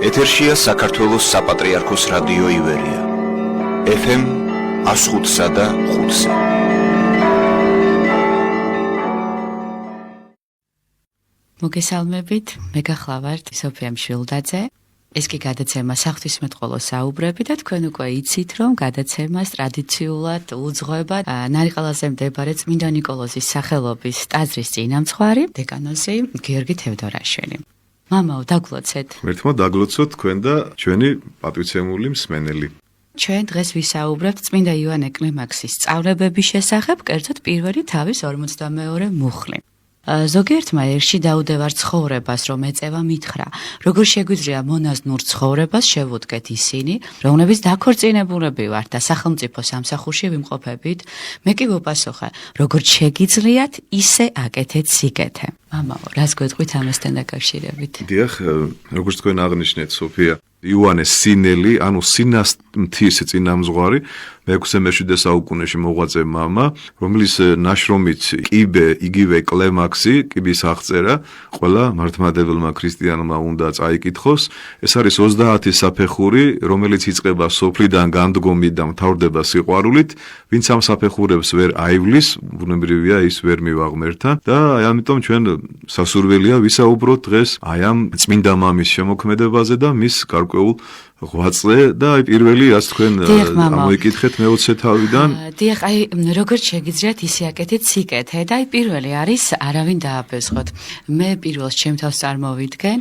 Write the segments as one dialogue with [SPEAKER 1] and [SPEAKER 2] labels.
[SPEAKER 1] ეთერშია საქართველოს საპატრიარქოს რადიო ივერია. FM 105-სა და 5-ზე.
[SPEAKER 2] მოგესალმებით, მე გახლავართ სოფია მშვილდაძე. ეს კი გადაცემა საღვთისმეტყველო საუბრები და თქვენ უკვე იცით, რომ გადაცემას ტრადიციულად უძღვება ნარიყალაზე მდებარე წმინდა ნიკოლოზის სახელობის ტაძრის წინამძღვარი, დეკანოზი გიორგი თევდორაშვილი. მამაო, დაგლოცეთ.
[SPEAKER 3] ერთმა დაგლოცოთ თქვენ და ჩვენი პატივცემული მსმენელი.
[SPEAKER 2] ჩვენ დღეს ვისაუბრებთ წმინდა იოანე კლიმაქსის სწავლებების შესახებ, კერძოდ პირველი თავის 42 მუხლი. ზოგიერთმა ერში დაუდევარ ცხოვრებას, რომ ეწევა მითხრა, როგორ შეგვიძლია მონაზნურ ცხოვრებას შევუდგეთ ისინი, რომლებიც დაქორწინებულები ვართ და სახელმწიფო სამსახურში ვიმყოფებით, მე კი ვუპასუხე, როგორც შეგიძლიათ, ისე აკეთეთ სიკეთე. მამაო, რას გვეტყვით ამასთან დაკავშირებით?
[SPEAKER 3] დიახ, როგორც თქვენ აღნიშნეთ, სოფია, იოანე სინელი, ანუ სინასთის წინამძღვარი, მე-7 საუკუნეში მოღვაწე მამა, რომლის ნაშრომით კიბე, იგივე კლემაქსი, კიბის აღწერა, ყველა მართლმადიდებელმა ქრისტიანმა უნდა წაიკითხოს. ეს არის 30 საფეხური, რომელიც იწყება სოფლიდან განდგომით და მთავრდება სიყვარულით, ვინც ამ საფეხურებს ვერ აივლის, ბუნებრივია ის ვერ მივაღმერთა და ამიტომ ჩვენ სასურველია ვისაუბროთ დღეს აი ამ წმინდა მამის შემოქმედებაზე და მის გარკვეულ ღვაწლზე და აი პირველი რაც თქვენ ამოიკითხეთ მე-20 თავიდან.
[SPEAKER 2] დიახ, აი როგორც შეგიძლიათ ისე აკეთეთ სიკეთე და აი პირველი არის არავინ დააბეზღოთ. მე პირველს ჩემთავს წარმოვიდგენ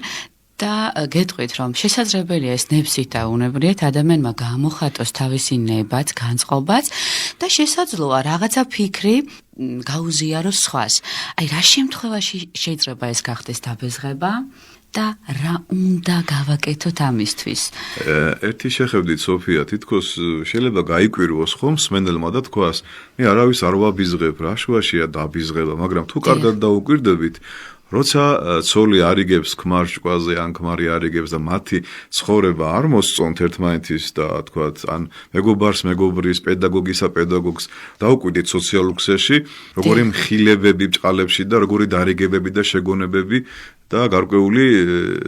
[SPEAKER 2] და გეტყვით, რომ შესაძლებელია ეს ნებსით და უნებლიეთ ადამიანმა გამოხატოს თავისი ნება, განწყობაც და შესაძლოა რაღაცა ფიქრი გაუზიაროს სხვას. აი რა შემთხვევაში შეიძლება ეს გახდეს დაბეზღება? და რა უნდა გავაკეთოთ ამისთვის?
[SPEAKER 3] ერთი შეხედვით, სოფია, თითქოს შეიძლება გაიკვირვოს ხომ მსმენელმა და თქვას, მე არავის არ ვაბიზღებ, რა შუაშია დაბიზღება, მაგრამ თუ კარგად დაუკვირდებით, როცა ცოლი არიგებს ქმარ ჭკუაზე ან ქმარი არიგებს და მათი ცხოვრება არ მოსწონთ ერთმანეთის და თქვათ, ან მეგობარს მეგობრის, პედაგოგისა პედაგოგს დაუკვირდით სოციალურ ქსელში, როგორი მხილებები ბჭყალებში და როგორი დარიგებები და შეგონებები და გარკვეული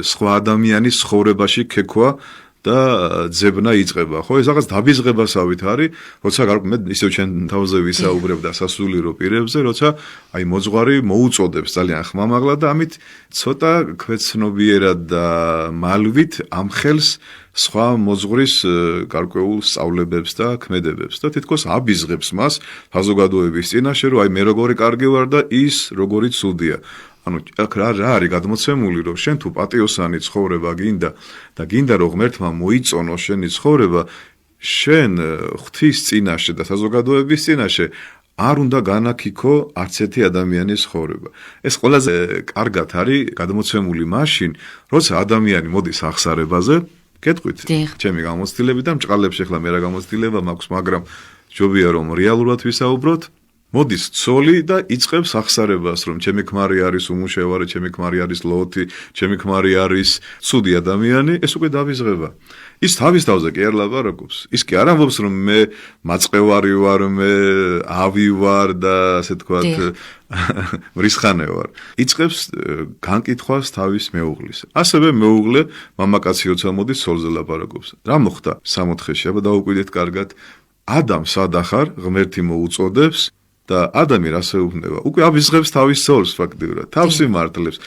[SPEAKER 3] სხვა ადამიანის ცხოვრებაში ქექვა და ძებნა იწყება. ხო, ეს რაღაც დაბიზღებასავით არის, როცა მე ისევ ჩვენ თავზე ვისაუბრებ და სასულიერო პირებზე, როცა აი მოძღვარი მოუწოდებს ძალიან ხმამაღლა და ამით ცოტა ქვეცნობიერად და მალვით ამხელს სხვა მოძღვრის გარკვეულ სწავლებებს და ქმედებებს და თითქოს აბიზღებს მას საზოგადოების წინაშე, რომ აი მე როგორი კარგი ვარ და ის როგორი ცუდია. ანუ რა არის გადმოცემული, რომ შენ თუ პატიოსანი ცხოვრება გინდა და გინდა რომ ღმერთმა მოიწონოს შენი ცხოვრება, შენ ღვთის წინაშე და საზოგადოების წინაშე არ უნდა განაქიქო არც ერთი ადამიანის ცხოვრება. ეს ყველაზე კარგად არის გადმოცემული მაშინ, როცა ადამიანი მოდის აღსარებაზე, გეტყვით, ჩემი გამოცდილები და მჭყალებს ახლა მე რა გამოცდილება მაქვს, მაგრამ ჯობია რომ რეალურად ვისაუბროთ. მოდის ცოლი და იწყებს აღსარებას, რომ ჩემი ქმარი არის უმუშევარი, ჩემი ქმარი არის ლოთი, ჩემი ქმარი არის ცუდი ადამიანი, ეს უკვე დაბიზღება. ის თავის თავზე კი არ ლაპარაკობს. ის კი არ ამბობს, რომ მე მაწყევარი ვარ, მე ავი ვარ და ასე თქვათ მრისხანე ვარ. იწყებს განკითხვას თავის მეუღლის. ასევე მეუღლე მამაკაცი როცა მოდის ცოლზე ლაპარაკობს. რა მოხდა 64-ში? აბა დაუკვირდეთ კარგად. ადამს ადახარ, ღმერთი მოუწოდებს და ადამი რასე უხდება? უკვე აბიზღებს თავის ცოლს ფაქტიურად, თავს იმართლებს.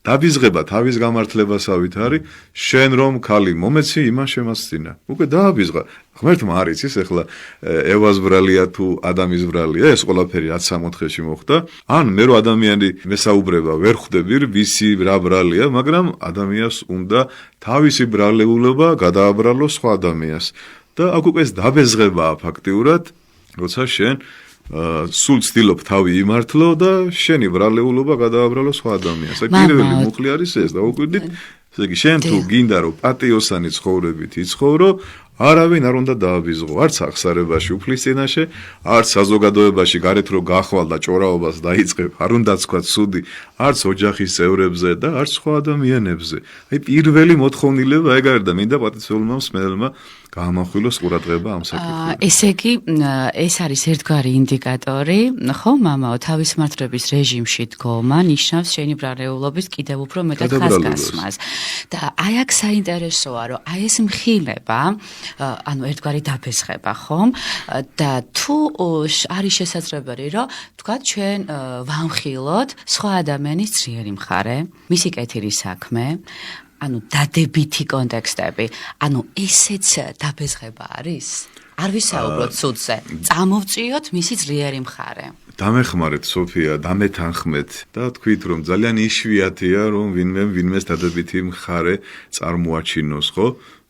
[SPEAKER 3] დაბიზღება თავის გამართლებასავით არის, შენ რომ ქალი მომეცი, იმან შემასწინა. უკვე დააბიზღა. ღმერთმა არ იცის ახლა ევას ბრალია თუ ადამის ბრალია, ეს ყველაფერი რაც 64-ში მოხდა. ან მე რო ადამიანი მესაუბრება, ვერ ხვდები ვისი რა ბრალია, მაგრამ ადამიანს უნდა თავისი ბრალეულობა გადააბრალოს სხვა ადამიანს. და აქ უკვე ეს დაბეზღებაა ფაქტიურად, როცა შენ სულ ცდილობ თავი იმართლო და შენი ბრალეულობა გადააბრალო სხვა ადამიანს. აი პირველი მუხლი არის ეს, დაუკვირდით? ესე იგი, შენ თუ გინდა რომ პატიოსანი ცხოვრებით იცხოვრო, არავინ არ უნდა დააბიზღო, არც აღსარებაში უფლის წინაშე, არც საზოგადოებაში გარეთ რო გახვალ და ჭორაობას დაიწყებ, არ უნდა თქვა ცუდი, არც ოჯახის წევრებზე და არც სხვა ადამიანებზე. აი პირველი მოთხოვნილება ეგ არის და მინდა პატივცემულმა მსმენელმა გაამახვილოს ყურადღება ამ საკითხზე.
[SPEAKER 2] ესე იგი, ეს არის ერთგვარი ინდიკატორი, ხო, მამაო, თავისმართლების რეჟიმში დგომა ნიშნავს შენი ბრალეულობის კიდევ უფრო მეტად ხაზგასმას. და აი აქ საინტერესოა, რომ აი ეს მხილება, ანუ ერთგვარი დაფესხება, ხომ? და თუ არის შესაძლებელი, რომ თქვათ ჩვენ ვამხილოთ სხვა ადამიანის ძლიერი მხარე, მისი კეთილი საქმე, ანუ დადებითი კონტექსტები, ანუ ესეც დაფესხება არის? არ ვისაუბროთ სულზე. წამოვწიოთ მისი ძლიერი მხარე.
[SPEAKER 3] დამეხმარეთ სოფია, დამეთანხმეთ და თქვით რომ ძალიან იშვიათია რომ ვინმეს დადებითი მხარე წარმოაჩინოს, ხო?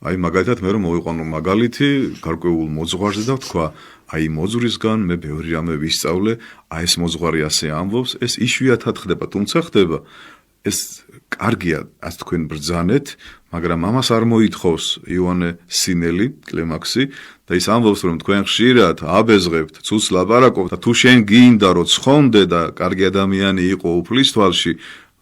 [SPEAKER 3] აი მაგალითად მე რომ მოვიყვანო მაგალითი გარკვეულ მოძღვარზე და ვთქვა, აი მოძვრისგან მე ბევრი რამე ვისწავლე, აი ეს მოძღვარი ასე ამბობს, ეს იშვიათად ხდება, თუმცა ხდება. ეს კარგია, ასე თქვენ ბრძანეთ, მაგრამ ამას არ მოითხოვს იოანე სინელი, კლემაქსი და ის ამბობს რომ თქვენ ხშირად აბეზღებთ, ცუს ლაპარაკობთ და თუ შენ გინდა რომ ცხონდე და კარგი ადამიანი იყო უფლის თვალში,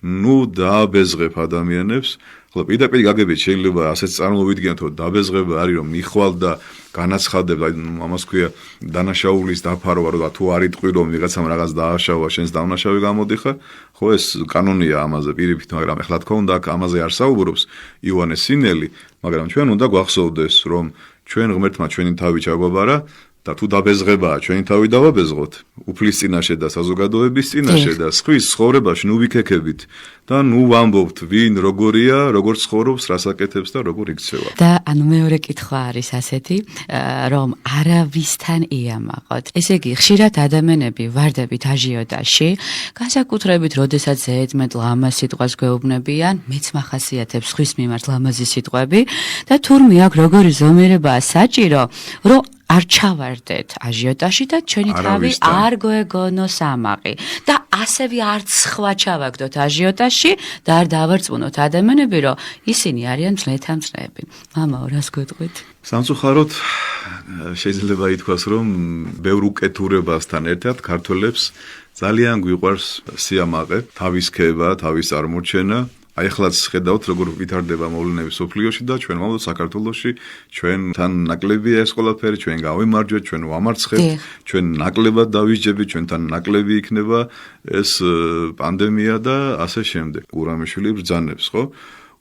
[SPEAKER 3] ნუ დააბეზღებ ადამიანებს. ხო, პირდაპირ გაგებით შეიძლება ასეც წარმოვიდგინოთ, რომ დაბეზღება არის რომ მიხვალ და განაცხადებ, აი ამას ქვია დანაშაულის დაფარვა, რომ თუ არ იტყვი რომ ვიღაცამ რაღაც დააშავა, შენს დავნაშავი გამოდიხარ, ხო ეს კანონია ამაზე პირიქით, მაგრამ ეხლა თქო უნდა ამაზე არ საუბრობს იოანე სინელი, მაგრამ ჩვენ უნდა გვახსოვდეს, რომ ჩვენ ღმერთმა ჩვენი თავი ჩაგვაბარა და თუ დაბეზღებაა, ჩვენი თავი დავაბეზღოთ, უფლის წინაშე და საზოგადოების წინაშე და სხვის ცხოვრებაში ნუ ვიქექებით და ნუ ვამბობთ, ვინ როგორია, როგორ ცხოვრობს, რას აკეთებს და როგორ იქცევა.
[SPEAKER 2] და ანუ მეორე კითხვა არის ასეთი, რომ არავისთან იამაყოთ. ესე იგი, ხშირად ადამიანები ვარდებით აჟიოტაჟში, განსაკუთრებით, როდესაც ზედმეტ ლამაზ სიტყვას გვეუბნებიან, მეც მახასიათებს ხვის მიმართ ლამაზი სიტყვები და თურმე აქ როგორი ზომიერებაა საჭირო, რომ არ ჩავარდეთ აჟიოტაჟში და ჩვენი თავი არ გვეგონოს ამაყი და ასევე არც სხვა ჩავაგდოთ აჟიოტაჟში და არ დავარწმუნოთ ადამიანები, რომ ისინი არიან მძლეთა-მძლეები. მამაო, რას გვეტყვით?
[SPEAKER 3] სამწუხაროდ შეიძლება ითქვას, რომ ბევრ უკეთურებასთან ერთად ქართველებს ძალიან გვიყვარს სიამაყე, თავის ქება, თავის წარმოჩენა. აი ახლაც ხედავთ როგორ ვითარდება მოვლენები სოფლიოში და ჩვენ ვამბობთ საქართველოში ჩვენთან ნაკლებია ეს ყველაფერი, ჩვენ გავიმარჯვეთ, ჩვენ ვამარცხებთ, ჩვენ ნაკლებად დავისჯებით, ჩვენთან ნაკლები იქნება ეს პანდემია და ასე შემდეგ. გურამიშვილი ბრძანებს, ხო?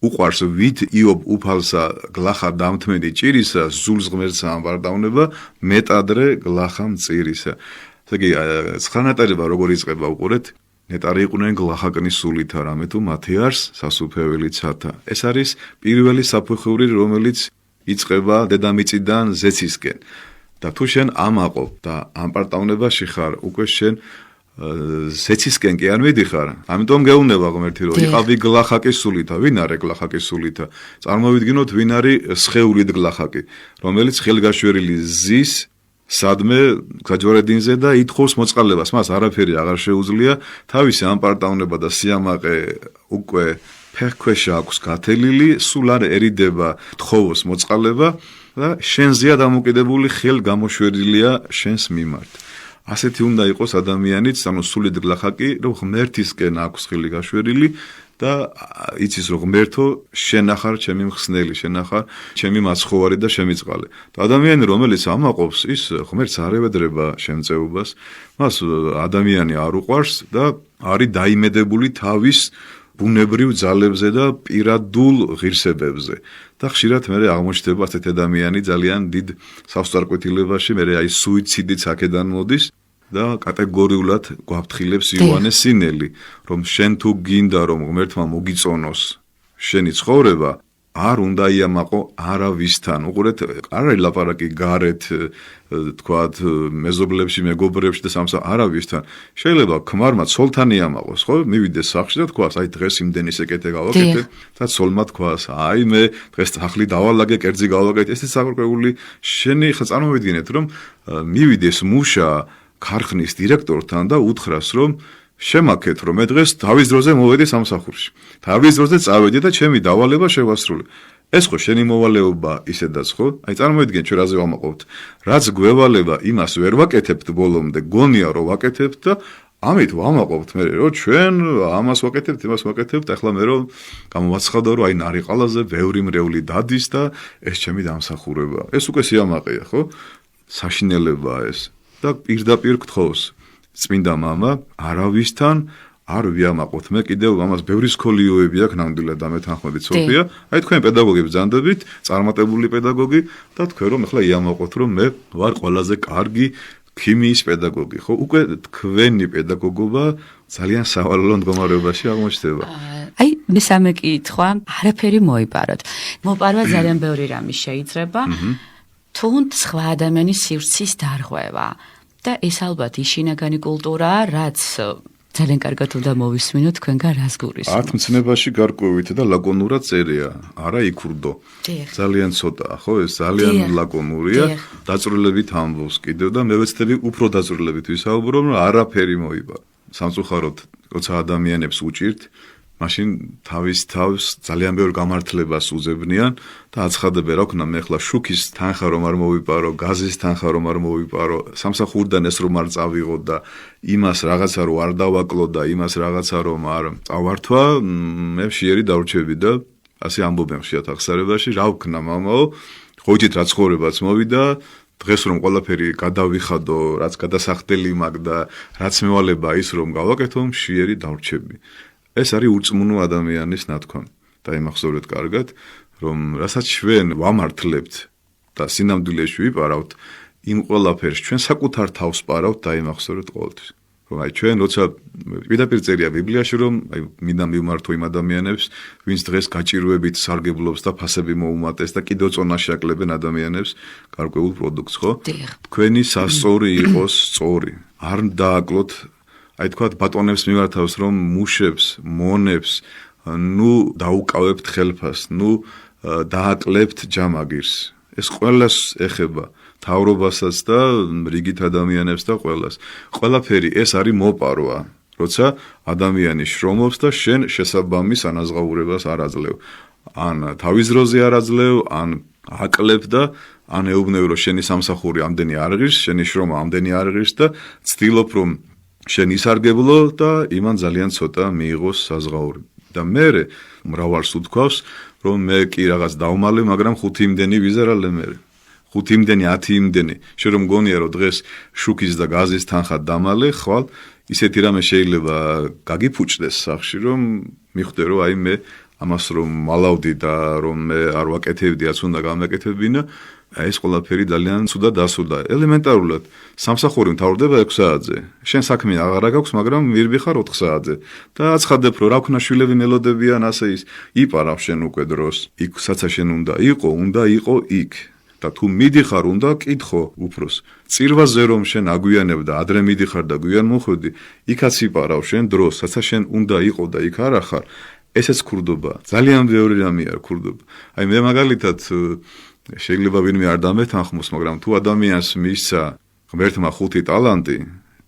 [SPEAKER 3] უყვარს ვით იობ უფალსა გლახა დამთმედი ჭირისა, ზულს ღმერთსა ამბარდავნება, მეტადრე გლახა მწირისა. ესე იგი, ცხანატარება როგორ იწყება უყურეთ? ნეტარი იყვნენ გლახაკნის სულითა, რამე თუ მათი არს სასუფეველი ცათა. ეს არის პირველი საფეხური, რომელიც იწყება დედამიწიდან ზეცისკენ. და თუ შენ ამაყობ და ამ პარტავნებაში ხარ, უკვე შენ ზეცისკენ კი არ მიდიხარ. ამიტომ გეუბნება ღმერთი, რომ იყავი გლახაკის სულითა. ვინ არის გლახაკის სულითა? წარმოვიდგინოთ, ვინ არის სხეულით გლახაკი, რომელიც ხელგაშვერილი ზის სადმე გაჯვარედინზე და ითხოვს მოწყალებას, მას არაფერი აღარ შეუძლია, თავისი ამპარტავნება და სიამაყე უკვე ფეხქვეშა აქვს გათელილი, სულ არერიდება თხოვოს მოწყალება და შენზეა დამოკიდებული ხელ გამოშვერილია შენს მიმართ. ასეთი უნდა იყოს ადამიანიც, ანუ სულით გლახაკი, რომ ღმერთისკენ აქვს ხელი გაშვერილი და იცის რომ ღმერთო შენ ახარ ჩემი მხსნელი, შენ ახარ ჩემი მაცხოვარი და შემიწყალე. და ადამიანი რომელიც ამაყობს, ის ღმერთს არ ევედრება შემწეობას, მას ადამიანი არ უყვარს და არის დაიმედებული თავის ბუნებრივ ძალებზე და პირადულ ღირსებებზე. და ხშირად მე აღმოჩნდება ასეთი ადამიანი ძალიან დიდ სასწრაფკეთილებაში, მე აი სუიციდიც აქედან მოდის. და კატეგორიულად გვაფრთხილებს იოანე სინელი, რომ შენ თუ გინდა რომ ღმერთმა მოგიწონოს შენი ცხოვრება, არ უნდა იამაყო არავისთან. უყურეთ, არ არის ლაპარაკი გარეთ, თქვათ, მეზობლებში, მეგობრებში და სამსა არავისთან. შეიძლება ქმარმა ცოლთან იამაყოს, ხო? მივიდეს სახლში და თქვას, აი დღეს იმდენის ეკეთე გავაკეთე და ცოლმა თქვას, აი მე დღეს სახლი დავალაგე, კერძი გავაკეთე. ეს საკურკეული შენი ხა წარმოვიდგინეთ, რომ მივიდეს მუშა ქარხნის დირექტორთან და უთხრას, რომ შემაქეთ, რომ მე დღეს თავის დროზე მოვედი სამსახურში. თავის დროზე წავედი და ჩემი დავალება შევასრულე. ეს ხო შენი მოვალეობა ისედაც ხო? აი წარმოიდგინე ჩვენ რაზე ვამაყობთ. რაც გვევალება, იმას ვერ ვაკეთებთ ბოლომდე, გონია რომ ვაკეთებთ და ამით ვამაყობთ მე რომ ჩვენ ამას ვაკეთებთ, იმას ვაკეთებთ, ახლა მე რომ გამოვაცხადო რომ აი ნარიყალაზე ბევრი მრევლი დადის და ეს ჩემი დამსახურებაა. ეს უკვე სიამაყეა, ხო? საშინელებაა ეს. და პირდაპირ გთხოვს წმინდა მამა, არავისთან არ ვიამაყოთ. მე კიდევ ამას ბევრი სკოლიოები აქვს ნამდვილად და მეთანხმებით სოფია. აი თქვენ პედაგოგები ბრძანდებით, წარმატებული პედაგოგი და თქვენ რომ ახლა იამაყოთ რომ მე ვარ ყველაზე კარგი ქიმიის პედაგოგი, ხო? უკვე თქვენი პედაგოგობა ძალიან სავალალო მდგომარეობაში აღმოჩნდება.
[SPEAKER 2] აი, მესამე კითხვა, არაფერი მოიპაროთ. მოპარვა ძალიან ბევრი რამე შეიძლება. თუნდ სხვა ადამიანის სივრცის დარღვევა. და ეს ალბათ შინაგანი კულტურაა, რაც ძალიან კარგად უნდა მოვისმინოთ თქვენგან რას გულისხმობთ. ათმცნებაში გარკვევით და ლაკონურად წერია, არა იქურდო. ძალიან ცოტაა, ხო, ეს ძალიან ლაკონურია, დაწვრილებით ამბობს კიდევ და მე ვეცდები უფრო დაწვრილებით ვისაუბრო, რომ არაფერი მოიპარო. სამწუხაროდ, როცა ადამიანებს უჭირთ, მაშინ თავის თავს ძალიან ბევრ გამართლებას უძებნიან და აცხადებენ, რა ვქნა, მე ახლა შუქის თანხა რომ არ მოვიპარო, გაზის თანხა რომ არ მოვიპარო, სამსახურიდან ეს რომ არ წავიღო და იმას რაღაცა რომ არ დავაკლო და იმას რაღაცა რომ არ წავართვა, მე შეერი დავრჩები და ასე ამბობენ ხშირად ახსარებაში, რა ვქნა, მამაო, ხოჭით რა ცხოვრებაც მოვიდა, დღეს რომ ყველაფერი გადავიხადო, რაც გადასახდელი მაქვს და რაც მევალება ის რომ გავაკეთო, შეერი დავრჩები. ეს არის ურწმუნო ადამიანის ნათქვამი და იმახსოვრეთ კარგად, რომ რასაც ჩვენ ვამართლებთ და სინამდვილეში ვიპარავთ, იმ ყველაფერს ჩვენ საკუთარ თავს პარავთ და იმახსოვრეთ ყოველთვის. რომ აი ჩვენ როცა პირდაპირ წერია ბიბლიაში, რომ აი მინდა მივმართო იმ ადამიანებს, ვინც დღეს გაჭირვებით სარგებლობს და ფასები მოუმატეს და კიდევ წონაში აკლებენ ადამიანებს გარკვეულ პროდუქტს, ხო? თქვენი სასწორი იყოს სწორი. არ დააკლოთ აი თქვათ ბატონებს მიმართავს რომ მუშებს, მონებს, ნუ დაუკავებთ ხელფას, ნუ დააკლებთ ჯამაგირს. ეს ყველას ეხება, თავრობასაც და რიგით ადამიანებს და ყველას. ყველაფერი ეს არის მოპარვა, როცა ადამიანი შრომობს და შენ შესაბამის ანაზღაურებას არ აძლევ. ან თავის დროზე არ აძლევ, ან აკლებ და ან ეუბნევ რომ შენი სამსახური ამდენი არ ღირს, შენი შრომა ამდენი არ ღირს და ცდილობ რომ შენ ისარგებლო და იმან ძალიან ცოტა მიიღოს საზღაური. და მე მრავალს უთქვავს, რომ მე კი რაღაც დავმალე, მაგრამ 5 იმდენი ვიზარალე მე. 5 იმდენი, 10 იმდენი. შენ რომ გონია რომ დღეს შუქის და გაზის თანხა დამალე, ხვალ ისეთი რამე შეიძლება გაგიფუჭდეს სახში, რომ მიხვდე რომ აი მე ამას რომ მალავდი და რომ მე არ ვაკეთებდი, რაც უნდა გამეკეთებინა, ეს ყველაფერი ძალიან ცუდად დასურდა. ელემენტარულად სამსახური მთავრდება 6 საათზე. შენ საქმე აღარა გაქვს, მაგრამ მირბი ხარ 4 საათზე. და აცხადებ, რომ რა ვქნა შვილები მელოდებიან, ასე ის იპარავ შენ უკვე დროს. იქ საცა შენ უნდა იყო იქ. და თუ მიდიხარ, უნდა კითხო უფროს. წირვაზე რომ შენ აგვიანებ და ადრე მიდიხარ და გვიან მოხვედი, იქაც იპარავ შენ დროს, საცა შენ უნდა იყო და იქ არ ახარ. ესეც ქურდობა. ძალიან ბევრი რამეა ქურდობა. აი მე მაგალითად შეიძლება ვინმე არ დამეთანხმოს, მაგრამ თუ ადამიანს მისცა ღმერთმა 5 ტალანტი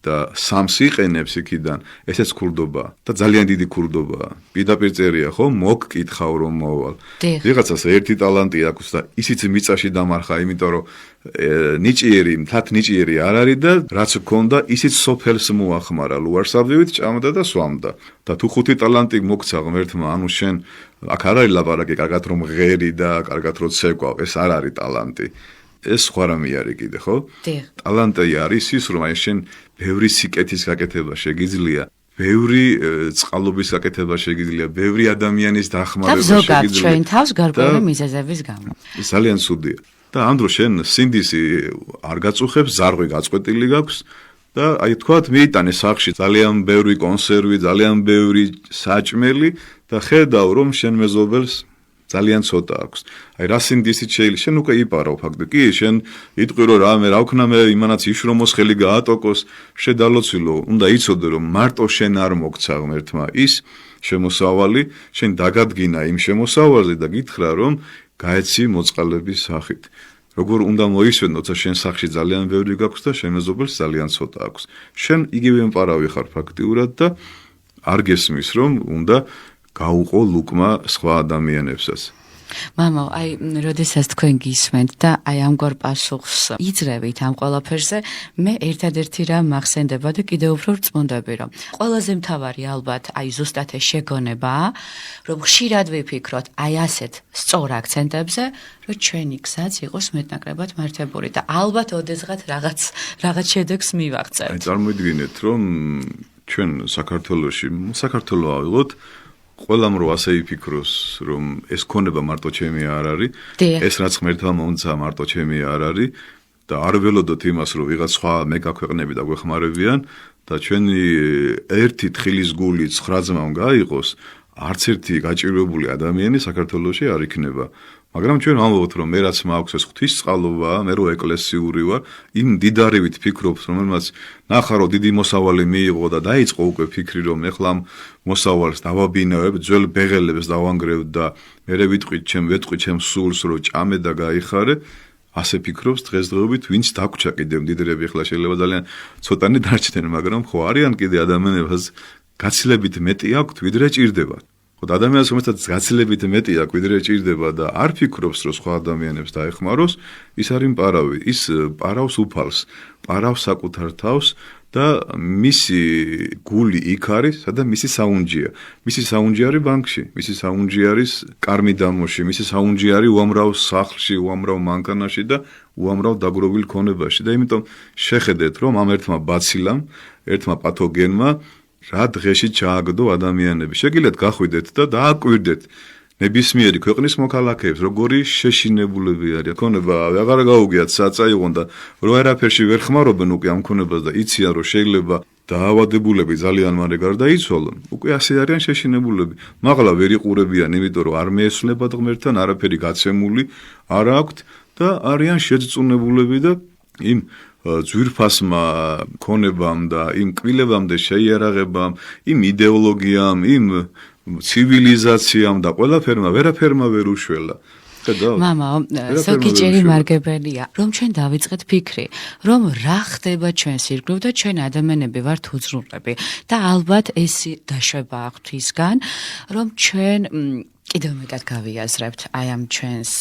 [SPEAKER 2] და 3 იყენებს იქიდან, ესეც ქურდობა და ძალიან დიდი ქურდობაა. პირდაპირ წერია, ხო, მოგკითხავ რომ მოვალ. ვიღაცას 1 ტალანტი აქვს და ისიც მიწაში დამარხა, იმიტომ რომ მთათ ნიჭიერი არ არის და რაც ჰქონდა, ისიც სოფელს მოახმარა, ლუარსაბივით ჭამდა და სვამდა. და თუ 5 ტალანტი მოგცა ღმერთმა, ანუ შენ აქ არ არის ლაპარაკი, კარგად რომ ღერი და კარგად რომ ცეკვავ, ეს არ არის ტალანტი. ეს სხვა რამე არის კიდე, ხო? ტალანტი არის ის, რომ აი შენ ბევრი სიკეთის გაკეთება შეგიძლია, ბევრი წყალობის გაკეთება შეგიძლია, ბევრი ადამიანის დახმარება შეგიძლია. და ზოგადად ჩვენ თავს გარკვეული მიზეზების გამო. ძალიან ცუდია. და ამ დროს შენ სინდისი არ გაწუხებს, ზარღვი გაწყვეტილი გაქვს და აი თქვათ მიიტანე სახში ძალიან ბევრი კონსერვი, ძალიან ბევრი საჭმელი და ხედავ რომ შენ მეზობელს ძალიან ცოტა აქვს. აი რა სინდისით შეიძლება შენ უკვე იპარავ ფაქტი. კი, შენ იტყვირო რამე, რა ვქნა მე იმანაც იშრომოს ხელი გაატოკოს, შედალოცილო, უნდა იცოდე რომ მარტო შენ არ მოგცა ღმერთმა ის შემოსავალი, შენ დაგადგინა იმ შემოსავალზე და გითხრა რომ გაეცი მოწყალების სახით. როგორ უნდა მოისვენო, როცა შენ სახში ძალიან ბევრი გაქვს და შენ მეზობელს ძალიან ცოტა აქვს. შენ იგივე მპარავი ხარ ფაქტიურად და არ გესმის რომ უნდა გაუყო ლუკმა სხვა ადამიანებსაც. მამა, აი, როდესაც თქვენ გისმენთ და აი ამგვარ პასუხს იძრებით ამ ყველაფერზე, მე ერთადერთი რამ მახსენდება და კიდევ უფრო რწმუნდები, რომ ყველაზე მთავარი ალბათ აი ზუსტად ეს შეგონებაა, რომ ხშირად ვიფიქროთ აი ასეთ სწორ აქცენტებზე, რომ ჩვენი გზაც იყოს მეტნაკლებად მართებული და ალბათ ოდესღაც რაღაც შედეგს მივაღწევთ.
[SPEAKER 3] აი წარმოიდგინეთ, რომ ჩვენ საქართველოში ავიღოთ ყველამ რო ასე იფიქროს, რომ ეს ქონება მარტო ჩემი არ არის, ეს რაც ღმერთმა მომცა მარტო ჩემი არ არის და არ ველოდოთ იმას, რომ ვიღაც სხვა მეგაქვეყნები და გვეხმარებიან და ჩვენი ერთი თხილის გული 9 ძმამ გაიყოს, არც ერთი გაჭირვებული ადამიანი საქართველოში არ იქნება. მაგრამ ჩვენ ამბობთ, რომ მე რაც მაქვს ეს ღვთისწყალობაა, მე რო ეკლესიური ვარ, იმ დიდარივით ფიქრობ, რომელმაც ნახა რომ დიდი მოსავალი მიიღო და დაიწყო უკვე ფიქრი, რომ ეხლა ამ მოსავალს დავაბინავებ, ძველ ბეღელებს დავანგრევ და მე ვეტყვი ჩემ სულს, რომ ჭამე და გაიხარე. ასე ფიქრობს დღესდღეობით, ვინც დაგვრჩა კიდევ მდიდრები, ახლა შეიძლება ძალიან ცოტანი დარჩნენ, მაგრამ ხო არიან კიდე ადამიანებს გაცილებით მეტი აქვთ, ვიდრე ჭირდება. ხო ადამიანს რომელსაც გაცილებით მეტი აქვს, ვიდრე ჭირდება და არ ფიქრობს, რომ სხვა ადამიანებს დაეხმაროს, ის არის მპარავი, ის პარავს უფალს, პარავს საკუთარ თავს და მისი გული იქ არის, სადაც მისი საუნჯეა. მისი საუნჯე არის ბანკში, მისი საუნჯე არის კარმიდამოში, მისი საუნჯე არის უამრავ სახლში, უამრავ მანქანაში და უამრავ დაგროვილ ქონებაში და იმიტომ შეხედეთ, რომ ამ ერთმა ბაცილამ, ერთმა პათოგენმა რა დღეში ჩააგდო ადამიანები. შეგიძლიათ გახვიდეთ და დააკვირდეთ ნებისმიერი ქვეყნის მოქალაქეებს, როგორი შეშინებულები არიან. ქონება აღარ გაუგიათ საწაიღონ და რო არაფერში ვერ ხმარობენ უკვე ამ ქონებას და იციან რომ შეიძლება დაავადებულები ძალიან მალე გარდაიცვალონ. უკვე ასე არიან შეშინებულები. მაღლა ვერ იყურებიან, იმიტომ რომ არ მეესვლებათ ღმერთთან, არაფერი გაცემული არ აქვთ და არიან შეძწუნებულები და იმ ძვირფასმა ქონებამ და იმ კბილებამდე შეიარაღებამ, იმ იდეოლოგიამ, იმ ცივილიზაციამ და ყველაფერმა ვერაფერმა ვერ უშველა.
[SPEAKER 2] მამა, საკიჭერი მარგებელია, რომ ჩვენ დავიწყეთ ფიქრი, რომ რა ხდება ჩვენს ირგვლივ და ჩვენ ადამიანები ვართ უძრულები და ალბათ ეს დაშვება ღვთისგან, რომ ჩვენ კიდევ მეტად გავიაზრებთ აი ამ ჩვენს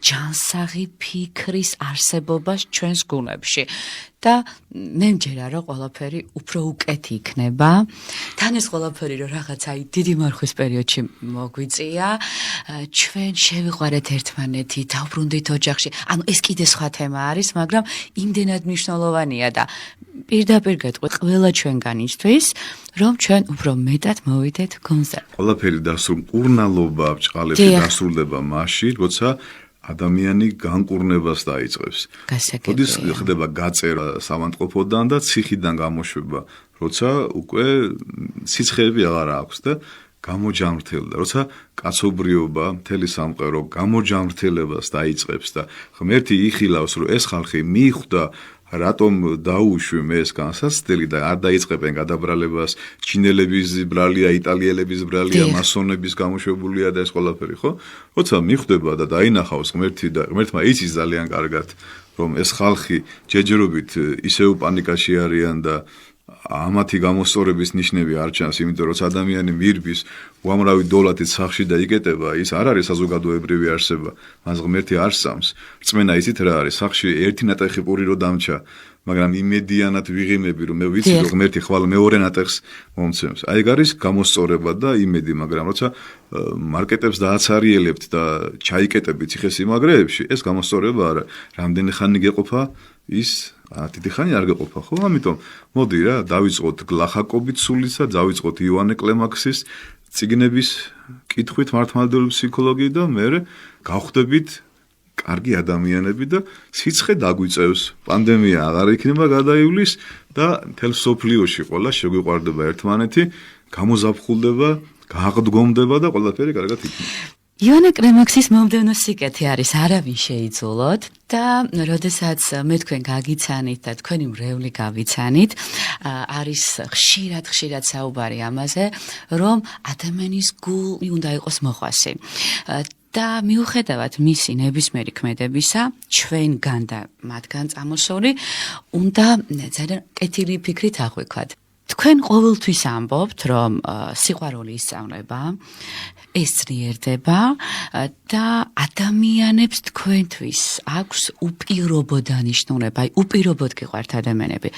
[SPEAKER 2] ჯანსაღი ფიქრის არსებობას ჩვენს გულებში და მე მჯერა რომ ყველაფერი უფრო უკეთი იქნება. თან ეს ყველაფერი რომ რაღაც აი დიდი მარხვის პერიოდში მოგვიწია, ჩვენ შევიყვარეთ ერთმანეთი, დავბრუნდით ოჯახში. ანუ ეს კიდე სხვა თემა არის, მაგრამ იმდენად მნიშვნელოვანია და პირდაპირ გეტყვით ყველა ჩვენგანისთვის, რომ ჩვენ უფრო მეტად მოვიდეთ გონზე.
[SPEAKER 3] ყველაფერი დასრულდება, ბჭყალებში დასრულდება მაშინ, როცა ადამიანი განკურნებას დაიწყებს. როდის ხდება გაწერა სამანტყოფოდან და ციხიდან გამოშვება, როცა უკვე სიცხეები აღარ აქვს და გამოჯამრთელდა, როცა კაცობრიობა, მთელი სამყარო გამოჯამრთელებას დაიწყებს და ღმერთი იხილავს, რომ ეს ხალხი მიხვდა რატომ დაუშვი მე ეს განსაცდელი და არ დაიწყებენ გადაბრალებას, ჩინელების ბრალია, იტალიელების ბრალია, მასონების გამოშვებულია და ეს ყველაფერი, ხო? როცა მიხვდება და დაინახავს ღმერთი და ღმერთმა იცის ძალიან კარგად, რომ ეს ხალხი ჯეჯერობით ისევ პანიკაში არიან და ამათი გამოსწორების ნიშნები არ ჩანს, იმიტომ რომ ადამიანი მირბის უამრავი დოლათით სახში და იკეტება, ის არ არის საზოგადოებრივი არსება, მას ღმერთი არ სწამს. რწმენა იცით რა არის, სახში ერთი ნატეხი პური რო დამჩა, მაგრამ იმედიანად ვიღიმები, რომ მე ვიცი, რომ ღმერთი ხვალ მეორე ნატეხს მომცემს. აი ეგ არის გამოსწორება და იმედი, მაგრამ როცა მარკეტებს დააცარიელებთ და ჩაიკეტებით ციხესიმაგრეებში, ეს გამოსწორება არა. რამდენი ხანი გეყოფა ის დიდი ხანი არ გეყოფა, ხო? ამიტომ მოდი რა, დავიწყოთ გლახაკობით სულისა, დავიწყოთ იოანე კლემაქსის წიგნების კითხვით მართლმადიდებელი ფსიქოლოგია და მე გავხდებით კარგი ადამიანები და სიცხე დაგვიწევს. პანდემია აღარ იქნება გადაივლის და მთელ სოფლიოში ყველა შეგვიყვარდება ერთმანეთი, გამოზაფხულდება, გააღდგომდება და ყველაფერი კარგად იქნება.
[SPEAKER 2] იოანე კლემაქსის მომდევნო სიკეთე არის არავინ შეიძულოთ და როდესაც მე თქვენ გაგიცანით და თქვენი მრევლი გავიცანით, არის ხშირად საუბარი ამაზე, რომ ადამიანის გული უნდა იყოს მოყვასი. და მიუხედავად მისი ნებისმიერი ქმედებისა, ჩვენგან და მათგან წამოსული, უნდა ძალიან კეთილი ფიქრით აღვიქვათ. თქვენ ყოველთვის ამბობთ, რომ სიყვარული ისწავლება, ეს ძლიერდება და ადამიანებს თქვენთვის აქვს უპირობო დანიშნულება, აი უპირობოდ გიყვართ ადამიანები.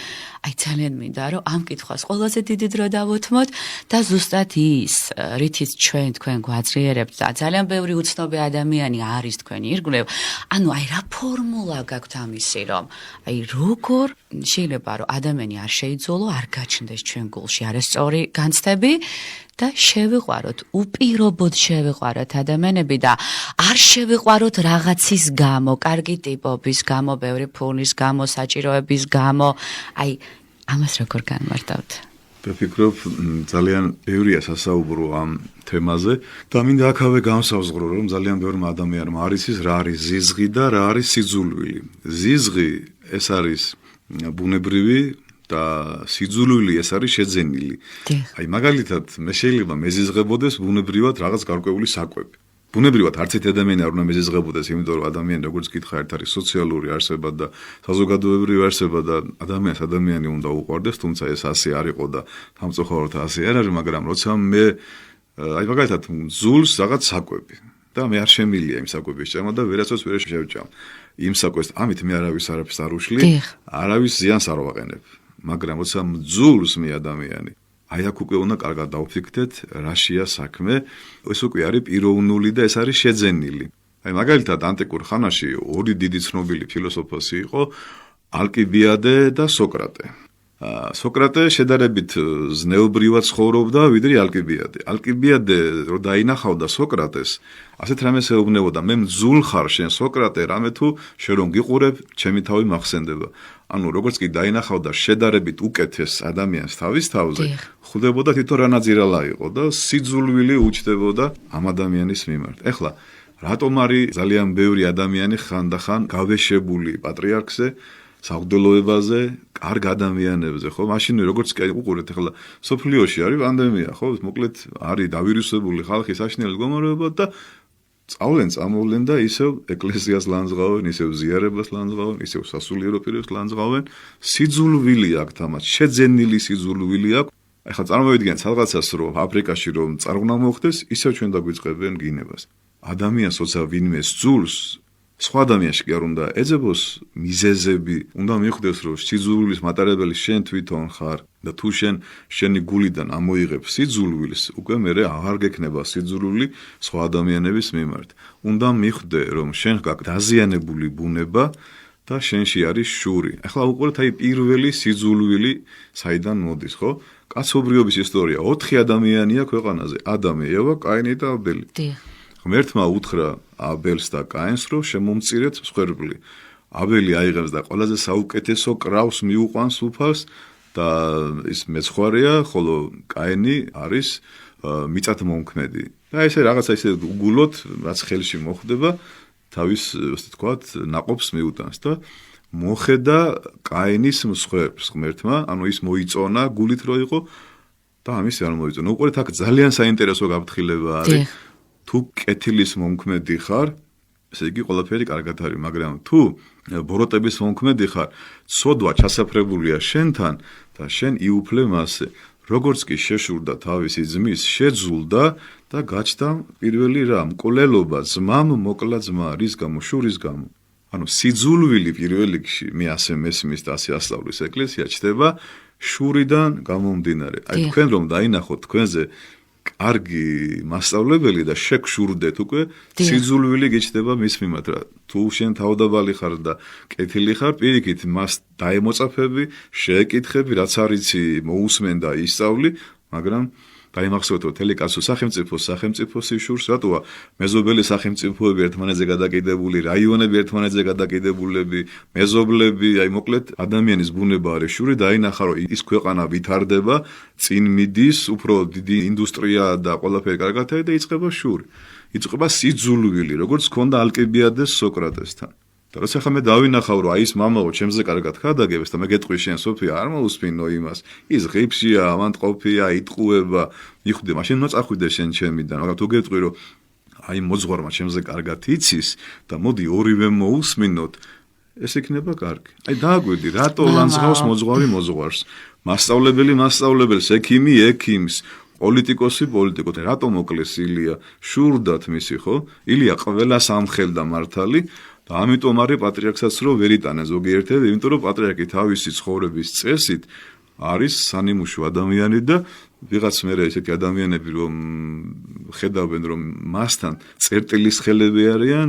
[SPEAKER 2] აი ძალიან მინდა რომ ამ კითხვას ყველაზე დიდი დრო დავუთმოთ და ზუსტად ის, რითიც თქვენ გვაძლიერებთ და ძალიან ბევრი უცნობი ადამიანი არის თქვენი ირგვლივ, ანუ აი რა ფორმულა გაქვთ ამისი, რომ აი როგორ შეიძლება რომ ადამიანი არ შეიძოლო, არ გაჩნდეს ჩვენ გულში არასწორი განცდები და შევიყვაროთ, უპირობოდ შევიყვაროთ ადამიანები და არ შევიყვაროთ რაღაცის გამო, კარგი ტიპობის გამო, ბევრი ფულის გამო, საჭიროების გამო, აი ამას როგორ განმარტავთ?
[SPEAKER 3] ვფიქრობ, ძალიან ბევრია სასაუბრო ამ თემაზე და მინდა აქავე განსაზღვრო, რომ ძალიან ბევრმა ადამიანმა არ იცის რა არის ზიზღი და რა არის სიძულვილი. ზიზღი ეს არის ბუნებრივი და სიძულვილი ეს არის შეძენილი. აი მაგალითად, მე შეიძლება მეზიზღებოდეს ბუნებრივად რაღაც გარკვეული საკვები. ბუნებრივად არც ერთი ადამიანი არ უნდა მეზიზღებოდეს, იმიტომ რომ ადამიანი როგორც გითხა, ერთ არის სოციალური არსება და საზოგადოებრივი არსება და ადამიანი უნდა უყვარდეს, თუმცა ეს ასე არ იყო და სამწუხაროდ ასე არ არის, მაგრამ როცა მე აი მაგალითად ზულს რაღაც საკვები და მე არ შემილია იმ საკვების ჭამა და ვერაცაც ვერ შევჭამ. იმ საკვებს ამით მე არაფერს არ უშლი, არავის ზიანს არ ვაყენებ. მაგრამ როცა მძულს მე ადამიანი აი აქ უკვე უნდა კარგად დავფიქრდეთ რაშია საქმე, ეს უკვე არის პიროვნული და ეს არის შეძენილი. აი მაგალითად ანტიკურ ხანაში ორი დიდი ცნობილი ფილოსოფოსი იყო ალკიბიადე და სოკრატე. სოკრატე შედარებით ზნეობრივად ცხოვრობდა ვიდრე ალკიბიადე. ალკიბიადე რო დაინახავდა სოკრატეს, ასეთ რამეს ეუბნებოდა, მე მძულ ხარ შენ სოკრატე, რამე თუ შენ რომ გიყურებ, ჩემი თავი მახსენდება. ანუ როგორც კი დაინახავდა შედარებით უკეთეს ადამიანს თავის თავზე, ხვდებოდა თვითონ რა ნაძირალა იყო და სიძულვილი უჩნდებოდა ამ ადამიანის მიმართ. ეხლა რატომ არის ძალიან ბევრი ადამიანი ხანდახან გავეშებული პატრიარქზე, საღვთელოებაზე, კარგ ადამიანებზე, ხო? მაშინ როგორც კი უყურეთ, ეხლა სოფლიოში არის პანდემია, ხო? მოკლედ არის დავირუსებული ხალხი საშინელი მდგომარეობა და წამოვლენ და ისევ ეკლესიას ლანძღავენ, ისევ ზიარებას ლანძღავენ, ისევ სასულიერო პირებს ლანძღავენ. სიძულვილი აქვს თამაც, შეძენილი სიძულვილი აქვს. ეხლა წარმოვიდგინეთ რაღაცას, რომ აფრიკაში რომ წარღვნა მოხდეს, ისევ ჩვენ დაგვიწყებენ გინებას. ადამიანს როცა ვინმე სძულს, სხვა ადამიანში კი არ უნდა ეძებოს მიზეზები, უნდა მიხვდეს, რომ სიძულვილის მატარებელი შენ თვითონ ხარ და თუ შენი გულიდან ამოიღებ სიძულვილს, უკვე მერე აღარ გექნება სიძულვილი სხვა ადამიანების მიმართ. უნდა მიხვდე, რომ შენ გაქვს დაზიანებული ბუნება და შენში არის შური. ახლა უყურეთ აი პირველი სიძულვილი საიდან მოდის, ხო? კაცობრიობის ისტორია, 4 ადამიანია ქვეყანაზე: ადამი, ევა, კაინი და აბელი. ღმერთმა უთხრა აბელს და კაინს, რომ შემომწირეთ მსხვერპლი. აბელი აიღებს და ყველაზე საუკეთესო კრავს მიუყვანს უფალს და ის მეცხვარეა, ხოლო კაინი არის მიწათმომქმედი. და ესე რაღაცა ისე უგულოდ, რაც ხელში მოხდება, თავის, ასე ვთქვათ, ნაყოფს მიუტანს და მოხედა კაინის მსხვერპლს ღმერთმა, ანუ ის მოიწონა გულით რო იყო და ამის არ მოიწონა. უყურეთ, აქ ძალიან საინტერესო გაფრთხილება არის. თუ კეთილის მომქმედი ხარ, ესე იგი ყველაფერი კარგად არის, მაგრამ თუ ბოროტების მომქმედი ხარ, ცოდვა ჩასაფრებულია შენთან და შენ იუფლე მასზე. როგორც კი შეშურდა თავისი ძმის, შეძულდა და გაჩნდა პირველი რა, მკვლელობა, ძმამ მოკლა ძმა, რის გამო, შურის გამო. ანუ სიძულვილი პირველ რიგში, მე ასე მესმის და ასე ასწავლის ეკლესია, ჩდება შურიდან გამომდინარე. აი თქვენ რომ დაინახოთ თქვენზე კარგი მასწავლებელი და შეგშურდეთ უკვე, სიძულვილი გეჩნდება მის მიმართ რა. თუ შენ თავდაბალი ხარ და კეთილი ხარ, პირიქით მას დაემოწაფები, შეეკითხები, რაც არიცი მოусმენ და ისწავლი, მაგრამ დაიმახსოვრეთ, რომ მთელი კაცო სახელმწიფოს იშურს, რატოა მეზობელი სახელმწიფოები ერთმანეთზე გადაკიდებული, რაიონები ერთმანეთზე გადაკიდებულები, მეზობლები, აი მოკლედ ადამიანის ბუნება არის შური, დაინახა, რომ ის ქვეყანა ვითარდება, წინ მიდის, უფრო დიდი ინდუსტრია და ყველაფერი კარგად არის და იწყება შური. იწყება სიძულვილი, როგორც ჰქონდა ალკიბიადეს სოკრატესთან. და როცა ხა მე დავინახავ, რომ აი ეს მამაო ჩემზე კარგად ხადაგებს და მე გეტყვი შენ სოფია არ მოусმინო იმას. ის ღიფშია, ამანტყოფია, იტყუება. მიხვდე, მაშინ უნდა წახვიდე შენ ჩემიდან. მაგრამ თუ გეტყვი, რომ აი მოძღვარმა ჩემზე კარგად იცის და მოდი ორივე მოусმინოთ, ეს იქნება კარგი. აი დააგვირდი, რატო ლანძღავს მოძღვარი მოძღვარს? მასწავლებელი მასწავლებელს, ექიმი ექიმს, პოლიტიკოსი პოლიტიკოსს, რატო მოკლეს ილია? შურდათ მისი, ხო? ილია ყველას ამხელდა მართალი და ამიტომ არის პატრიარქსაც რო ვერ იტანა ზოგიერთად, იმიტომ რომ პატრიარქი თავისი ცხოვრების წესით არის სანიმუშო ადამიანი და ვიღაც მერე ესეთი ადამიანები რომ ხედავენ რომ მასთან წერტილის ხელები არიან,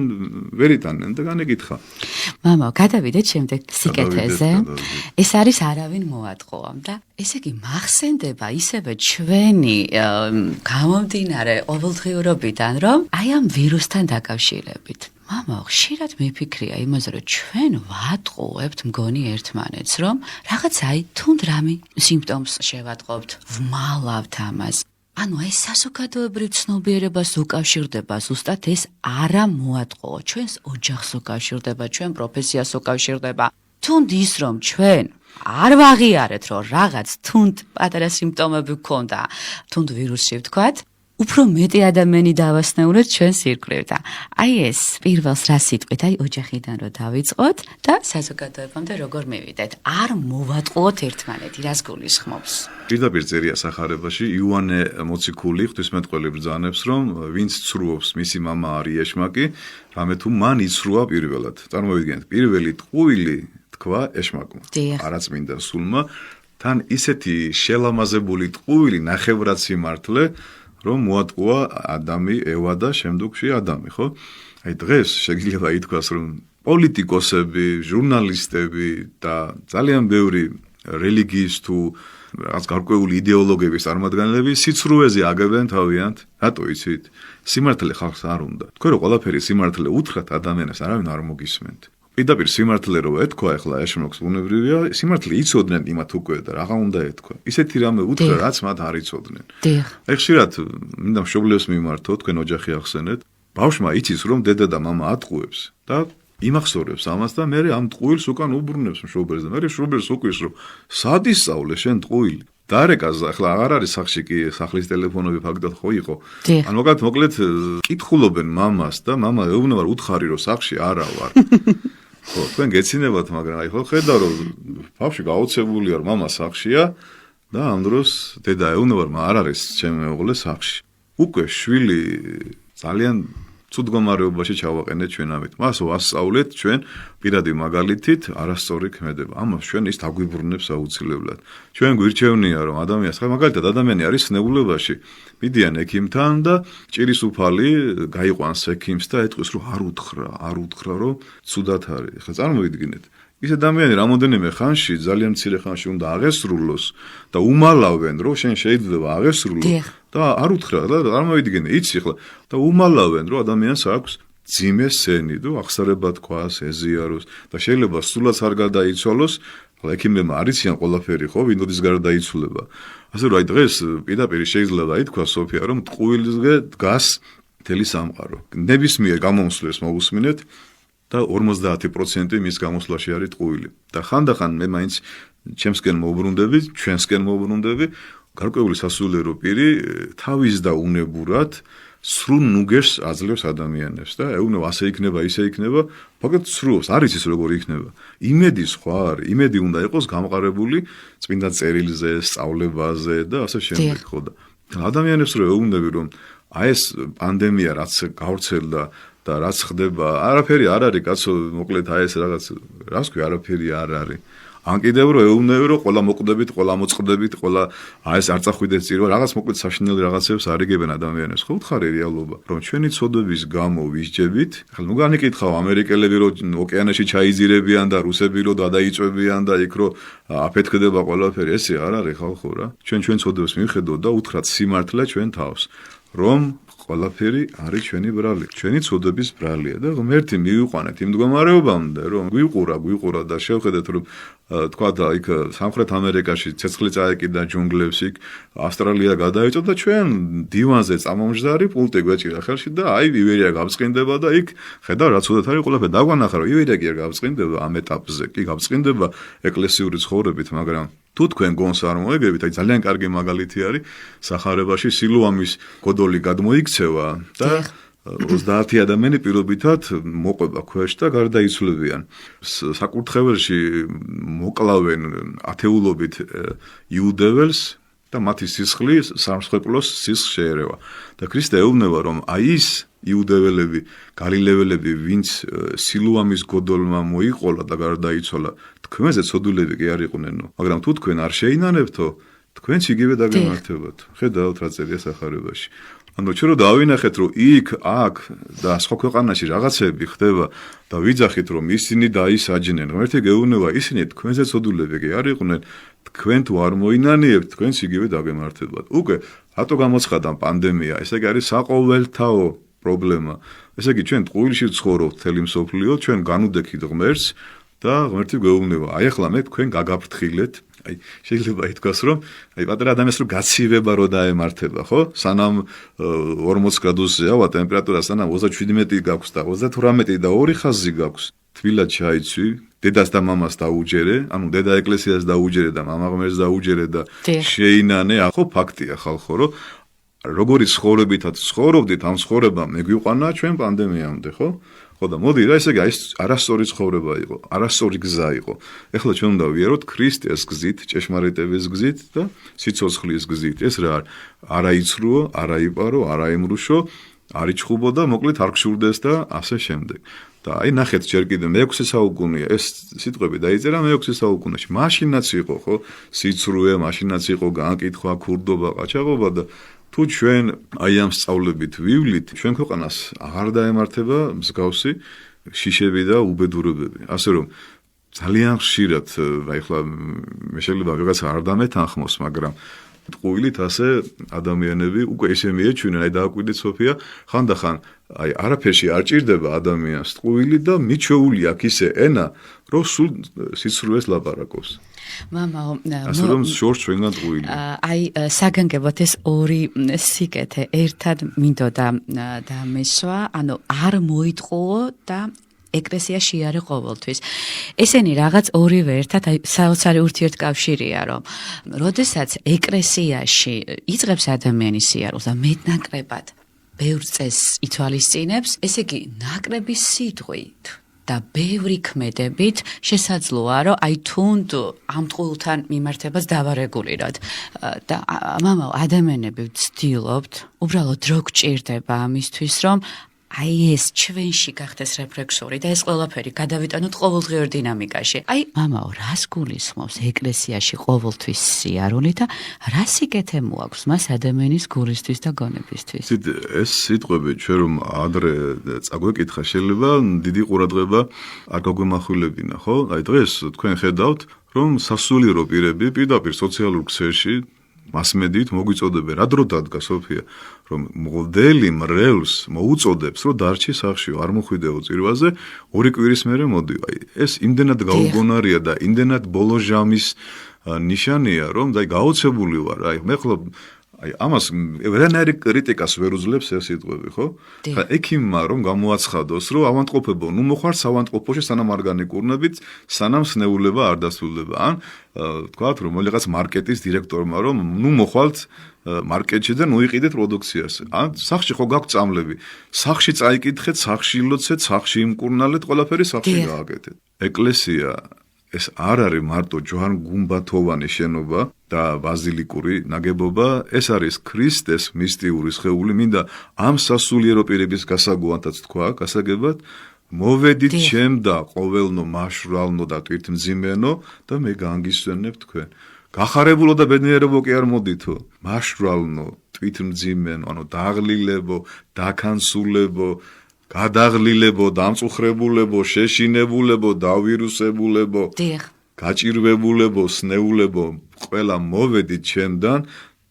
[SPEAKER 3] ვერ იტანენ და განეკითხა.
[SPEAKER 2] მამო, გადავიდეთ შემდეგ სიკეთეზე. ეს არის არავინ მოატყუა და ესე იგი მახსენდება ისევე ჩვენი გამომდინარე ყოველდღიურობიდან რომ აი ამ ვირუსთან დაკავშირებით. მამო, ხშირად მიფიქრია იმაზე, რომ ჩვენ ვატყუებთ მგონი ერთმანეთს, რომ რაღაც აი თუნდ რამე სიმპტომს შევატყობთ, ვმალავთ ამას. ანუ ეს საზოგადოებრივ ცნობიერებას უკავშირდება, ზუსტად ეს არა მოატყუო, ჩვენს ოჯახს უკავშირდება, ჩვენ პროფესიას უკავშირდება. თუნდ ის რომ ჩვენ არ ვაღიარეთ, რომ რაღაც თუნდ პატარა სიმპტომები გქონდა, თუნდ ვირუსი ვთქვათ, უფრო მეტი ადამიანი დავასნეულეთ ჩვენს ირგვლივ და აი ეს პირველს რა სიტყვით, აი ოჯახიდან რო დავიწყოთ და საზოგადოებამდე როგორ მივიდეთ. არ მოვატყუოთ ერთმანეთი, რას გულისხმობს.
[SPEAKER 3] პირდაპირ წერია სახარებაში იოანე მოციქული ღვთისმეტყველი ბრძანებს, რომ ვინც ცრუობს, მისი მამა არის ეშმაკი, რამე თუ მან იცრუა პირველად. წარმოვიდგინეთ, პირველი ტყუილი თქვა ეშმაკმა, არაწმინდა სულმა, თან ისეთი შელამაზებული ტყუილი ნახევრად სიმართლე რომ მოატყუა ადამი, ევა და შემდგომში ადამი, ხო? აი დღეს შეიძლება ითქვას, რომ პოლიტიკოსები, ჟურნალისტები და ძალიან ბევრი რელიგიის თუ რაღაც გარკვეული იდეოლოგების წარმომადგენლები სიცრუეზე აგებენ თავიანთ. რატო იცით? სიმართლე ხალხს არ უნდა. თქვენ რომ ყველაფერი სიმართლე უთხრათ ადამიანებს, არავინ არ მოგისმენთ. პირდაპირ სიმართლე რო ეთქვა, ახლა ეშმაკს უნევრია, სიმართლე იცოდნენ იმათ უკვე და რაღა უნდა ეთქვა. ისეთი რამე უთხრა, რაც მათ არ იცოდნენ. აი ხშირად მინდა მშობლებს მიმართო, თქვენ ოჯახი ახსენეთ, ბავშვმა იცის რომ დედა და მამა ატყუებს და იმახსოვრებს ამას და მე ამ ტყუილს უკან უბრუნებს მშობელს და მე მშობელს უკვირს რომ სად ისწავლე შენ ტყუილი? დარეკას ახლა აღარ არის სახში კი სახლის ტელეფონები ფაქტად ხო იყო. ან მოკლედ კითხულობენ მამას და მამა ეუბნება უთხარი რომ სახში არა ვარ. ხო, თქვენ გეცინებათ, მაგრამ აი ხო ხედავ რომ ბავშვი გაოცებული არ მამა სახშია და ამ დროს დედა ეუბნება რომ არ არის ჩემი მეუღლე სახში. უკვე შვილი ძალიან ცუდ მდგომარეობაში ჩავაყენეთ ჩვენ ამით. მას ვასწავლეთ ჩვენ პირადი მაგალითით არასწორი ქმედება. ამას ჩვენ ის დაგვიბრუნებს აუცილებლად. ჩვენ გვირჩევნია რომ ადამიანს, ხა მაგალითად ადამიანი არის სნეულებაში, მიდიან ექიმთან და ჭირის უფალი გაიყვანს ექიმს და ეტყვის რომ არ უთხრა რომ ცუდად არის. ხა წარმოვიდგინეთ. ის ადამიანი რამოდენიმე ხანში, ძალიან მცირე ხანში უნდა აღესრულოს და უმალავენ რომ შენ შეიძლება აღესრულო და არ უთხრა და წარმოვიდგინე, იცი ხლა და უმალავენ რომ ადამიანს აქვს ძიმე სენი და აღსარება თქვას, ეზიაროს და შეიძლება სულაც არ გადაიცვალოს, ხლა ექიმებმა არიციან ყველაფერი ხო, ვინოდის გარდაიცვლება. ასე რომ აი დღეს პირდაპირ შეიძლება ითქვა სოფია რომ ტყუილზე დგას მთელი სამყარო. ნებისმიერ გამომსვლელს მოგუსმინეთ და 50% მის გამოსვლაში არის ტყუილი. და ხანდახან მე მაინც ჩემსკენ მოუბრუნდები, ჩვენსკენ მოუბრუნდები, გარკვეული სასულიერო პირი თავის და უნებურად სრულ ნუგერს აძლევს ადამიანებს და ეუბნება ასე იქნება, ისე იქნება, ფაქტობრივად სრულს არ იცის როგორ იქნება. იმედი სხვა არის, იმედი უნდა იყოს გამყარებული წმინდა წერილზე, სწავლებაზე და ასე შემდეგ, ხო და ადამიანებს რო ეუბნები რომ აი ეს პანდემია რაც გავრცელდა და რაც ხდება, არაფერი არ არის, კაცო, მოკლედ აი ეს რაღაც, რას ქვია, არაფერი არ არის. ან კიდევ რომ ეუბნები რომ ყველა მოკვდებით, ყველა მოწყდებით, ყველა აი ეს არ წახვიდეთ წირვა, რაღაც მოკლედ საშინელი რაღაცებს არიგებენ ადამიანებს. ხო უთხარი რეალობა, რომ ჩვენი ცოდვების გამო ვისჯებით. ახლა ნუ განეკითხავ ამერიკელები რომ ოკეანეში ჩაიზირებიან და რუსები რომ გადაიწვევიან და იქ რომ აფეთქდება ყველაფერი, ესე არ არის ხალხო რა. ჩვენ ცოდვებს მივხედოთ და უთხრათ სიმართლე ჩვენ თავს, რომ ყველაფერი არის ჩვენი ბრალი, ჩვენი ცოდვების ბრალია და ღმერთი მივიყვანეთ იმ მდგომარეობამდე, რომ გვიყურა და შევხედეთ, რომ თქვა და იქ სამხრეთ ამერიკაში ცეცხლი წაეკიდა ჯუნგლებს, იქ ავსტრალია გადაიწვა და ჩვენ დივანზე წამომждარი პულტი გვეჭირა ხელში და აი ივერია გავწყინდება და იქ ხედავ რა ცუდად არის ყველაფერი. დაგვანახა რომ ივერია კი არ გავწყინდება ამ ეტაპზე, კი გავწყინდება ეკლესიური ცხოვრებით, მაგრამ თუ თქვენ გონს არ მოეგებით, აი ძალიან კარგი მაგალითი არის სახარებაში სილუამის გოდოლი გადმოიქცევა და 30 ადამიანი პირობითად მოყვება ქვეშ და გარდაიცვლებიან. საკურთხეველში მოკლავენ ათეულობით იუდეველს და მათი სისხლი სამსხვერპლოს სისხლს შეერევა. და ქრისტე ეუბნება, რომ აი ის იუდეველები, გალილეველები, ვინც სილუამის გოდოლმა მოიყოლა და გარდაიცვალა, თქვენზე ცოდულები კი არ იყვნენო, მაგრამ თუ თქვენ არ შეინანებთო, თქვენც იგივე დაგემართებათ. ხედავთ რა წერია სახარებაში. ანუ ჩვენ რო დავინახეთ, რომ იქ, აქ და სხვა ქვეყანაში რაღაცები ხდება და ვიძახით, რომ ისინი დაისაჯნენ, ღმერთი გეუბნება, ისინი თქვენზე ცოდულები კი არ იყვნენ, თქვენ თუ არ მოინანიებთ, თქვენც იგივე დაგემართებათ. უკვე რატო გამოცხადა პანდემია? ესე იგი არის საყოველთაო პრობლემა. ესე იგი ჩვენ ტყუილში ვცხოვრობთ მთელი მსოფლიო, ჩვენ განუდექით ღმერთს და ღმერთი გეუბნება, აი ახლა მე თქვენ გაგაფრთხილეთ. აი შეიძლება ითქვას, რომ აი პატარა ადამიანს რო გაცივება რო დაემართება, ხო? სანამ 40 გრადუსზე ავა ტემპერატურა, სანამ 37 გაქვს და 38 და 2 ხაზი გაქვს, თბილად ჩაიცვი, დედას და მამას დაუჯერე, ანუ დედა ეკლესიას დაუჯერე და მამა ღმერთს დაუჯერე და შეინანე, ხო ფაქტია ხალხო, რომ როგორი ცხოვრებითაც ცხოვრობდით, ამ ცხოვრებამ მეგვიყვანა ჩვენ პანდემიამდე, ხო? ხო და მოდი რა, ესე იგი ეს არასწორი ცხოვრება იყო, არასწორი გზა იყო. ეხლა ჩვენ უნდა ვიეროთ ქრისტეს გზით, ჭეშმარიტების გზით და სიცოცხლის გზით. ეს რა არა იცრუო, არა იპარო, არა იმრუშო, არ იჩხუბო და მოკლედ არ გშურდეს და ასე შემდეგ. და აი ნახეთ ჯერ კიდე მე-6 საუკუნეა ეს სიტყვები დაიწერა მე-6 საუკუნეში. მაშინაც იყო ხო სიცრუე, მაშინაც იყო განკითხვა, ქურდობა, ყაჩაღობა და თუ ჩვენ აი ამ სწავლებით ვივლით, ჩვენ ქვეყანას აღარ დაემართება მსგავსი შიშები და უბედურებები. ასე რომ ძალიან ხშირად, აი ხლა მე შეიძლება ვიღაცა არ დამეთანხმოს, მაგრამ ტყუილით ასე ადამიანები უკვე ისე მიეჩვენენ, აი დააკვირდით სოფია, ხანდახან აი არაფერში არ ჭირდება ადამიანს ტყუილი და მიჩვეული აქვს ისე ენა, რომ სულ სიცრუეს ლაპარაკობს.
[SPEAKER 2] მამაო,
[SPEAKER 3] ასე რომ შორს ჩვენგან ტყუილი.
[SPEAKER 2] აი საგანგებოდ ეს ორი სიკეთე ერთად მინდოდა დამესვა, ანუ არ მოიტყუო და ეკლესიაში არის ყოველთვის. ესენი რაღაც ორივე ერთად აი საოცარი ურთიერთკავშირია, რომ როდესაც ეკლესიაში იწყებს ადამიანის სიარულს და მეტნაკლებად ბევრ წესს ითვალისწინებს, ესე იგი ნაკლები სიტყვით და ბევრი ქმედებით შესაძლოა, რომ აი თუნდ ამ ტყუილთან მიმართებას დავარეგულიროთ. და მამაო, ადამიანები ვცდილობთ, უბრალოდ რო გჭირდება ამისთვის, რომ აი ეს ჩვენში გახდეს რეფლექსორი და ეს ყველაფერი გადავიტანოთ ყოველდღიურ დინამიკაში. აი, მამაო, რას გულისხმობს ეკლესიაში ყოველთვის სიარული და რა სიკეთე მოაქვს მას ადამიანის გულისთვის და გონებისთვის?
[SPEAKER 3] ეს სიტყვები ჩვენ რომ ადრე წაგვეკითხა, შეიძლება დიდი ყურადღება არ გაგვემახვილებინა, ხო? აი დღეს თქვენ ხედავთ, რომ სასულიერო პირები პირდაპირ სოციალურ ქსელში მასმედიით მოგვიწოდებენ, რა დრო დადგა სოფია, რომ მღვდელი მრევლს მოუწოდებს, რომ დარჩი სახში, არ მოხვიდეო წირვაზე, 2 კვირის მერე მოდიო. აი ეს იმდენად გაუგონარია და იმდენად ბოლო ჟამის ნიშანია, რომ დაი გაოცებული ვარ. აი მე ხოლმე აი ამას ვერანაირი კრიტიკას ვერ უძლებს ეს სიტყვები, ხო? ხა ექიმმა რომ გამოაცხადოს, რომ ავანტყოფებო, ნუ მოხარს ავანტყოფოში სანამ არ განეკურნებით, სანამ სნეულება არ დასრულდება. ან თქვათ რომ რაღაც მარკეტის დირექტორმა რომ ნუ მოხვალთ მარკეტში და ნუიყიდეთ პროდუქციას. ან სახში ხო გაქვთ წამლები. სახში წაიკითხეთ, სახში ილოცეთ, სახში იმკურნალეთ, ყველაფერი სახში გააკეთეთ. ეკლესია ეს არ არის მარტო ჯვარ-გუმბათოვანი შენობა და ბაზილიკური ნაგებობა, ეს არის ქრისტეს მისტიური სხეული, მინდა ამ სასულიერო პირების გასაგუანთაც თქვა, გასაგებად, მოვედით ჩემ და ყოველნო მაშრალნო და ტვირთმძიმენო და მე განგისვენებ თქვენ. გახარებულო და ბედნიერებო კი არ მოდითო, მაშრალნო, ტვირთმძიმენო, ანუ დაღლილებო, დაქანსულებო, გადაღლილებო, დამწუხრებულებო, შეშინებულებო, დავირუსებულებო, გაჭირვებულებო, სნეულებო, ყველა მოვედით ჩემდან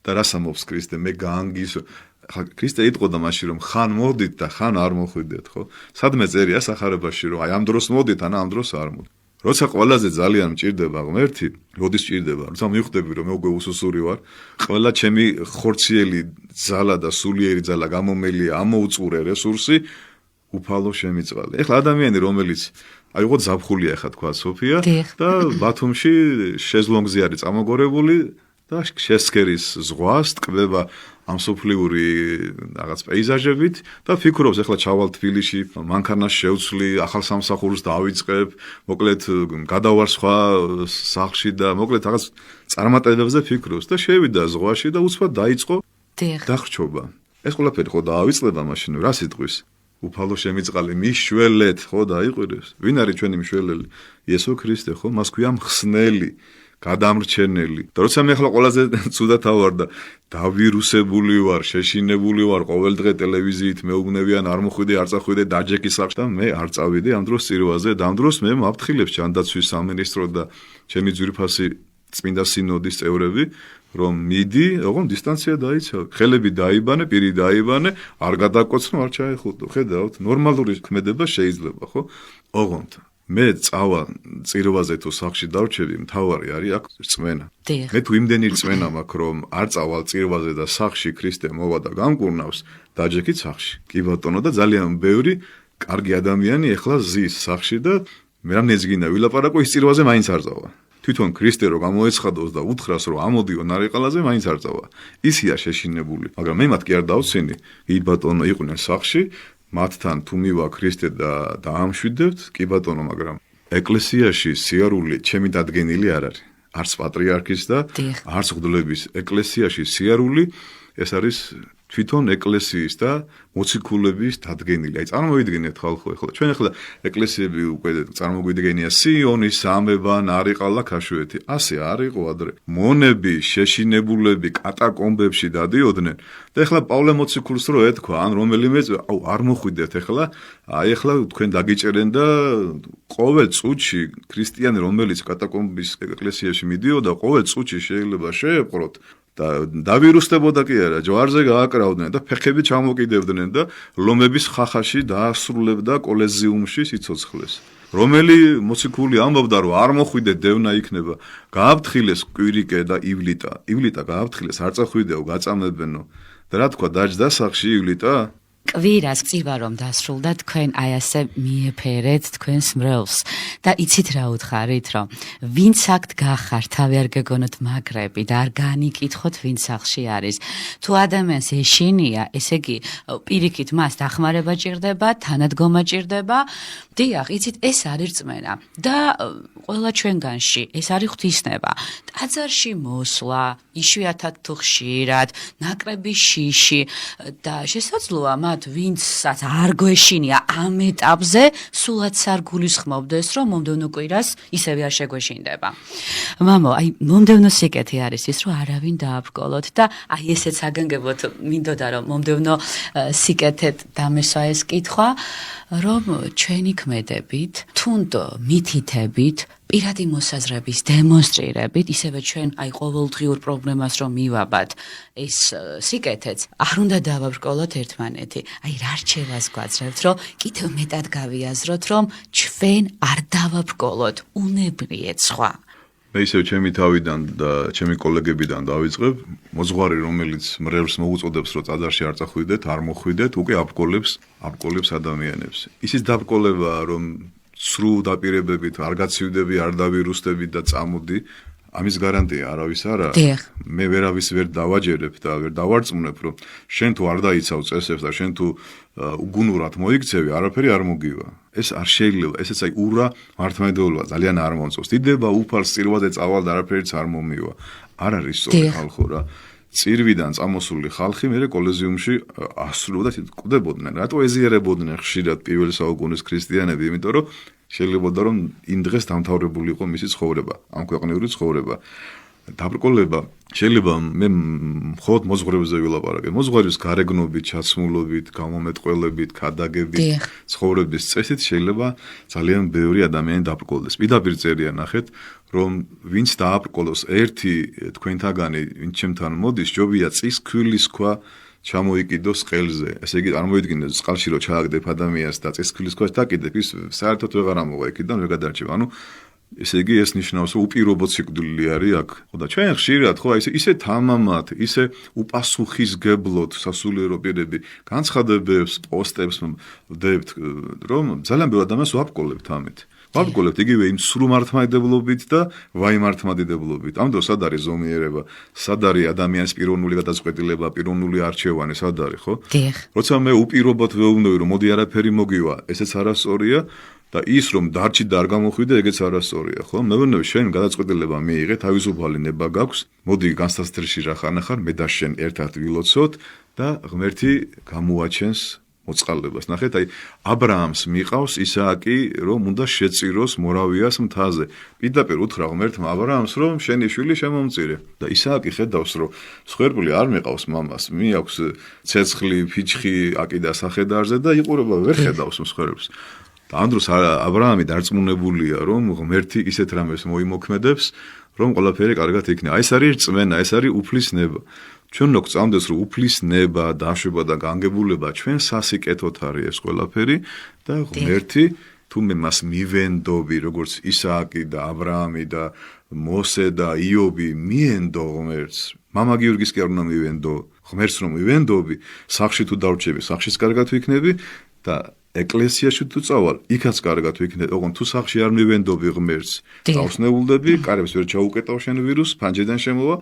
[SPEAKER 3] და რას ამობს ქრისტე, მე გაანგისო. ქრისტე იტყოდა მაშინ რომ ხან მოდით და ხან არ მოხვიდეთ, ხო? სადმე წერია სახარებაში რომ აი ამ დროს მოდით, ან ამ დროს არ მოდით. როცა ყველაზე ძალიან მჭირდება ღმერთი, როდის მჭირდება? როცა მივხვდები რომ მე უკვე უსუსური ვარ, ყველა ჩემი ხორციელი ძალა და სულიერი ძალა გამომელია ამოუწურე რესურსი უფალო შემიწვალე. ეხლა ადამიანი რომელიც აი უყო ზაფხულია ეხლა თქვა სოფია და ბათუმში შეზლონგზე არის წამოგორებული და შესქერის ზღვას ტკბება ამ სოფლიური რაღაც პეიზაჟებით და ფიქრობს, ეხლა ჩავალ თბილისში, მანქანას შევცვლი, ახალ სამსახურს დავიწყებ, მოკლედ გადავარ სხვა სახლში და მოკლედ რაღაც წარმატებებზე ფიქრობს და შევიდა ზღვაში და უცბად დაიწყო დახრჩობა. ეს ყველაფერი ხო დაავიწყდება მაშინ, რა სიტყვის? უფალო შემიწყალი მიშველეთ, ხო დაიყვირებს. ვინ არის ჩვენი მშველელი? იესო ქრისტე, ხო? მას ქვია მხსნელი, გადამრჩენელი. და როცა მე ახლა ყველაზე ცუდად ავარ და დავირუსებული ვარ, შეშინებული ვარ, ყოველ დღე ტელევიზიით მეუბნევიან, არ მოხვიდე, არ წახვიდე დაჯეკის სახლში და მე არ წავიდე ამ დროს წირვაზე და ამ დროს მე მაფრთხილებს ჯანდაცვის სამინისტრო და ჩემი ძვირფასი წმინდა სინოდის წევრები, რომ მიდი, ოღონდ დისტანცია დაიცავ, ხელები დაიბანე, პირი დაიბანე, არ გადაკოცნო, არ ჩაეხუტო. ხედავთ, ნორმალური ქმედება შეიძლება, ხო? ოღონდ მე წავა წირვაზე თუ სახლში დავრჩები, მთავარი არის აქ რწმენა. მე თუ იმდენი რწმენა მაქვს, რომ არ წავალ წირვაზე და სახლში ქრისტე მოვა და გამკურნავს, დაჯექით სახლში. კი ბატონო და ძალიან ბევრი კარგი ადამიანი ეხლა ზის სახლში და მე რამ ნეძგინა ვილაპარაკო ის წირვაზე მაინც არ წავა. თვითონ ქრისტე რო გამოეცხადოს და უთხრას რომ ამოდიო ნარეყალაზე მაინც არ წავა. ისია შეშინებული, მაგრამ მე მათ კი არ დავცინი. კი ბატონო იყვნენ სახლში, მათთან თუ მივა ქრისტე და დაამშვიდებთ, კი ბატონო, მაგრამ ეკლესიაში სიარული ჩემი დადგენილი არ არის. არც პატრიარქის და არც მღვდლების ეკლესიაში სიარული ეს არის თვითონ ეკლესიის და მოციქულების დადგენილი. აი წარმოვიდგინეთ ხალხო, ეხლა ჩვენ ეხლა ეკლესიები უკვე წარმოგვიდგენია სიონის, სამება, ნარიყალა, ქაშვეთი. ასე არ იყო ადრე. მონები, შეშინებულები კატაკომბებში დადიოდნენ და ეხლა პავლე მოციქულს რო ეთქვა, ან რომელიმე არ მოხვიდეთ ეხლა, აი ეხლა თქვენ დაგიჭერენ და ყოველ წუთში ქრისტიანი რომელიც კატაკომბის ეკლესიაში მიდიოდა, ყოველ წუთში შეიძლება შეეპყროთ და დავირუსდებოდა კი არა, ჯვარზე გააკრავდნენ და ფეხები ჩამოკიდებდნენ და ლომების ხახაში დაასრულებდა კოლეზიუმში სიცოცხლეს. რომელი მოციქული ამბობდა, რომ არ მოხვიდე დევნა იქნება, გააფრთხილეს კვირიკე და ივლიტა. ივლიტა გააფრთხილეს, არ წახვიდეო, გაწამებენო. და რა თქვა, დაჯდა სახლში ივლიტა?
[SPEAKER 2] კვირას წივა რომ დასრულდა თქვენ აი ასე მიეფერეთ თქვენს მრევლს და იცით რა უთხარით რომ ვინც აქ გახარ თავი არ გეგონოთ მაგრები და არ განიკითხოთ ვინც სახლში არის თუ ადამიანს ეშინია ესე იგი პირიქით მას დახმარება ჭირდება თანადგომა ჭირდება დიახ იცით ეს არის რწმენა და ყველა ჩვენგანში ეს არის ღვთისნება ტაძარში მოსვლა იშვიათად თუ ხშირად ნაკრები შიში და შესაძლოა მათ ვინცაც არ გვეშინია ამ ეტაპზე სულაც არ გულისხმობდეს რომ მომდევნო კვირას ისევე არ შეგვეშინდება. მამო, აი მომდევნო სიკეთე არის ის რომ არავინ დააბრკოლოთ და აი ესეც აგანგებოთ მინდოდა რომ მომდევნო სიკეთეთ დამესვა ეს კითხვა რომ ჩვენი ქმედებით თუნდ მითითებით პირადი მოსაზრების დემონსტრირებით ისევე ჩვენ აი ყოველდღიურ პრობლემას რომ მივაბად ეს სიკეთეც არ უნდა დავაბრკოლოთ ერთმანეთი აი რა რჩევას გვაძლევთ რომ კიდევ მეტად გავიაზროთ რომ ჩვენ არ დავაბრკოლოთ უნებლიეთ სხვა
[SPEAKER 3] მე ისევ ჩემი თავიდან და ჩემი კოლეგებიდან დავიწყებ მოძღვარი რომელიც მრევლს მოუწოდებს რომ ტაძარში არ წახვიდეთ არ მოხვიდეთ უკვე აბკოლებს ადამიანებს ისიც დაბრკოლება რომ სრულ დაპირებებით არ გაცივდები, არ დავირუსდები და წამოდი, ამის გარანტია არავის არ არის. მე ვერავის ვერ დავაჯერებ და ვერ დავარწმუნებ, რომ შენ თუ არ დაიცავ წესებს და შენ თუ უგუნურად მოიქცევი, არაფერი არ მოგივა. ეს არ შეიძლება, ესეც აი ურა მართლმადიდებლობა ძალიან არ მომწონს. დიდება უფალს წირვაზე წავალ და არაფერიც არ მომივა. არ არის სწორი ხალხო რა. წირვიდან წამოსული ხალხი მერე კოლეზიუმში ასრულებდა კვდებოდნენ. რატო ეზიარებოდნენ ხშირად პირველ საუკუნის ქრისტიანები, იმიტომ რომ შეიძლება რომ იმ დღეს დამთავრებული იყო მისი ცხოვრება, ამ ქვეყნიური ცხოვრება. დაბრკოლება შეიძლება მე მხოლოდ მოძღვრებზე ვილაპარაკე. მოძღვრის გარეგნობით, ჩაცმულობით, გამომეტყველებით, ქადაგებით, ცხოვრების წესით შეიძლება ძალიან ბევრი ადამიანი დაბრკოლდეს. პირდაპირ წერია ნახეთ, რომ ვინც დააბრკოლოს ერთი თქვენთაგანი, ვინც ჩემთან მოდის, ჯობია წის ქვილის ქვა ჩამოიკიდოს ყელზე. ესე იგი, წარმოიდგინეთ, წყალში რო ჩააგდებ ადამიანს და წის ქვილის ქვას დაკიდებ, ის საერთოდ ვეღარ ამოვა იქიდან, ვერ გადარჩება. ანუ ესე იგი ეს ნიშნავს რომ უპირობო სიკვდილი არის აქ. ხო და ჩვენ ხშირად ხო ისე თამამად, ისე უპასუხისგებლოდ სასულიერო პირები განცხადებებს, პოსტებს ვდებთ, რომ ძალიან ბევრი ადამიანს ვაბკოლებთ ამით. ვაბკოლებთ იგივე იმ სრულ-მართლმადიდებლობით და ვაი-მართლმადიდებლობით. ამ დროს სად არის ზომიერება? სად არის ადამიანის პიროვნული გადაწყვეტილება, პიროვნული არჩევანი, სად არის, ხო?
[SPEAKER 2] დიახ.
[SPEAKER 3] როცა მე უპირობოდ ვეუბნები, რომ მოდი არაფერი მოგივა, ესეც არასწორია და ის რომ დარჩი და არ გამოხვიდე, ეგეც არასწორია, ხო? მე ვეუბნები, შენ გადაწყვეტილება მიიღე, თავისუფალი ნება გაქვს, მოდი განსასწრში რა ხანახარ, მე და შენ ერთად ვილოცოთ და ღმერთი გამოაჩენს მოწყალებას. ნახეთ, აი აბრაამს მიყავს ისააკი, რომ უნდა შეწიროს მორავიას მთაზე. პირდაპირ უთხრა ღმერთმა აბრაამს, რომ შენი შვილი შემომწირე. და ისააკი ხედავს, რომ სხერბული არ მიყავს მამას, მიაქვს ცეცხლი, ფიჩხი აკიდა სახედარზე და იყურება, ვერ ხედავს მსხვერპლს. და ამ დროს აბრაამი დარწმუნებულია, რომ ღმერთი ისეთ რამეს მოიმოქმედებს, რომ ყველაფერი კარგად იქნება. აი ეს არის რწმენა, ეს არის უფლისნება. ჩვენ რო გწამდეს, რომ უფლისნება, დაშვება და განგებულება ჩვენ სასიკეთოთ არის ეს ყველაფერი და ღმერთი თუ მე მას მივენდობი, როგორც ისააკი და აბრაამი და მოსე და იობი მიენდო ღმერთს, მამა გიორგის კი არ უნდა მივენდო, ღმერთს რომ მივენდობი, სახში თუ დავრჩები, სახშიც კარგად ვიქნები და ეკლესიაში თუ წავალ, იქაც კარგად ვიქნები, ოღონდ თუ სახში არ მივენდობი ღმერთს, დავსნეულდები, კარებს ვერ ჩაუკეტავ შენ ვირუსს, ფანჯრიდან შემოვა,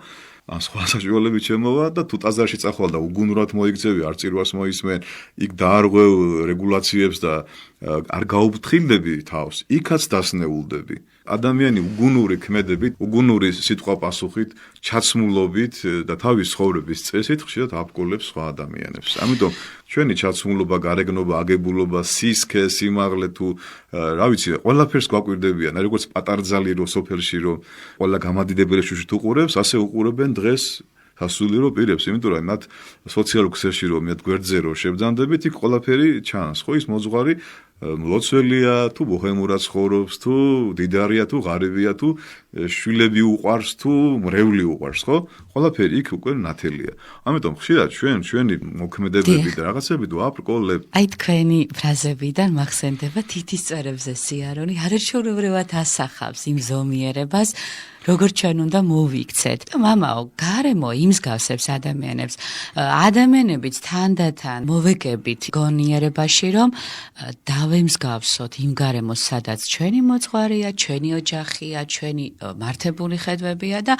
[SPEAKER 3] ან სხვა საშუალებით შემოვა და თუ ტაძარში წახვალ და უგუნურად მოიქცევი, არ წირვას მოისმენ, იქ დაარღვევ რეგულაციებს და არ გაუფრთხილდები თავს, იქაც დასნეულდები. ადამიანი უგუნური ქმედებით, უგუნური სიტყვა პასუხით, ჩაცმულობით და თავის ცხოვრების წესით ხშირად აბკოლებს სხვა ადამიანებს. ამიტომ ჩვენი ჩაცმულობა, გარეგნობა, აგებულობა, სისქე, სიმაღლე თუ რა ვიცი, ყველაფერს გვაკვირდებიან, როგორც პატარძალი რო სოფელში რო ყველა გამადიდებელი შუშით უყურებს, ასე უყურებენ დღეს სასულიერო პირებს, იმიტომ რომ მათ სოციალურ ქსელში რომ მათ გვერდზე რო შევძანდებით, იქ ყველაფერი ჩანს, ხო ის მოძღვარი მლოცველია, თუ ბოჰემურად ცხოვრობს, თუ დიდარია, თუ ღარიბია, თუ შვილები უყვარს, თუ მრევლი უყვარს, ხო? ყველაფერი იქ უკვე ნათელია. ამიტომ ხშირად ჩვენი მოქმედებები და რაღაცები ვაბრკოლებთ.
[SPEAKER 2] აი თქვენი ფრაზებიდან მახსენდება თითის წვერებზე სიარონი არაჩვეულებრივად ასახავს იმ ზომიერებას, როგორც ჩვენ უნდა მოვიქცეთ. და მამაო, გარემო იმსგავსებს ადამიანებს, ადამიანებიც თანდათან მოვეკებით გონიერებაში, რომ დავემსგავსოთ იმ გარემოს, სადაც ჩვენი მოძღვარია, ჩვენი ოჯახია, ჩვენი მართებული ხედვებია და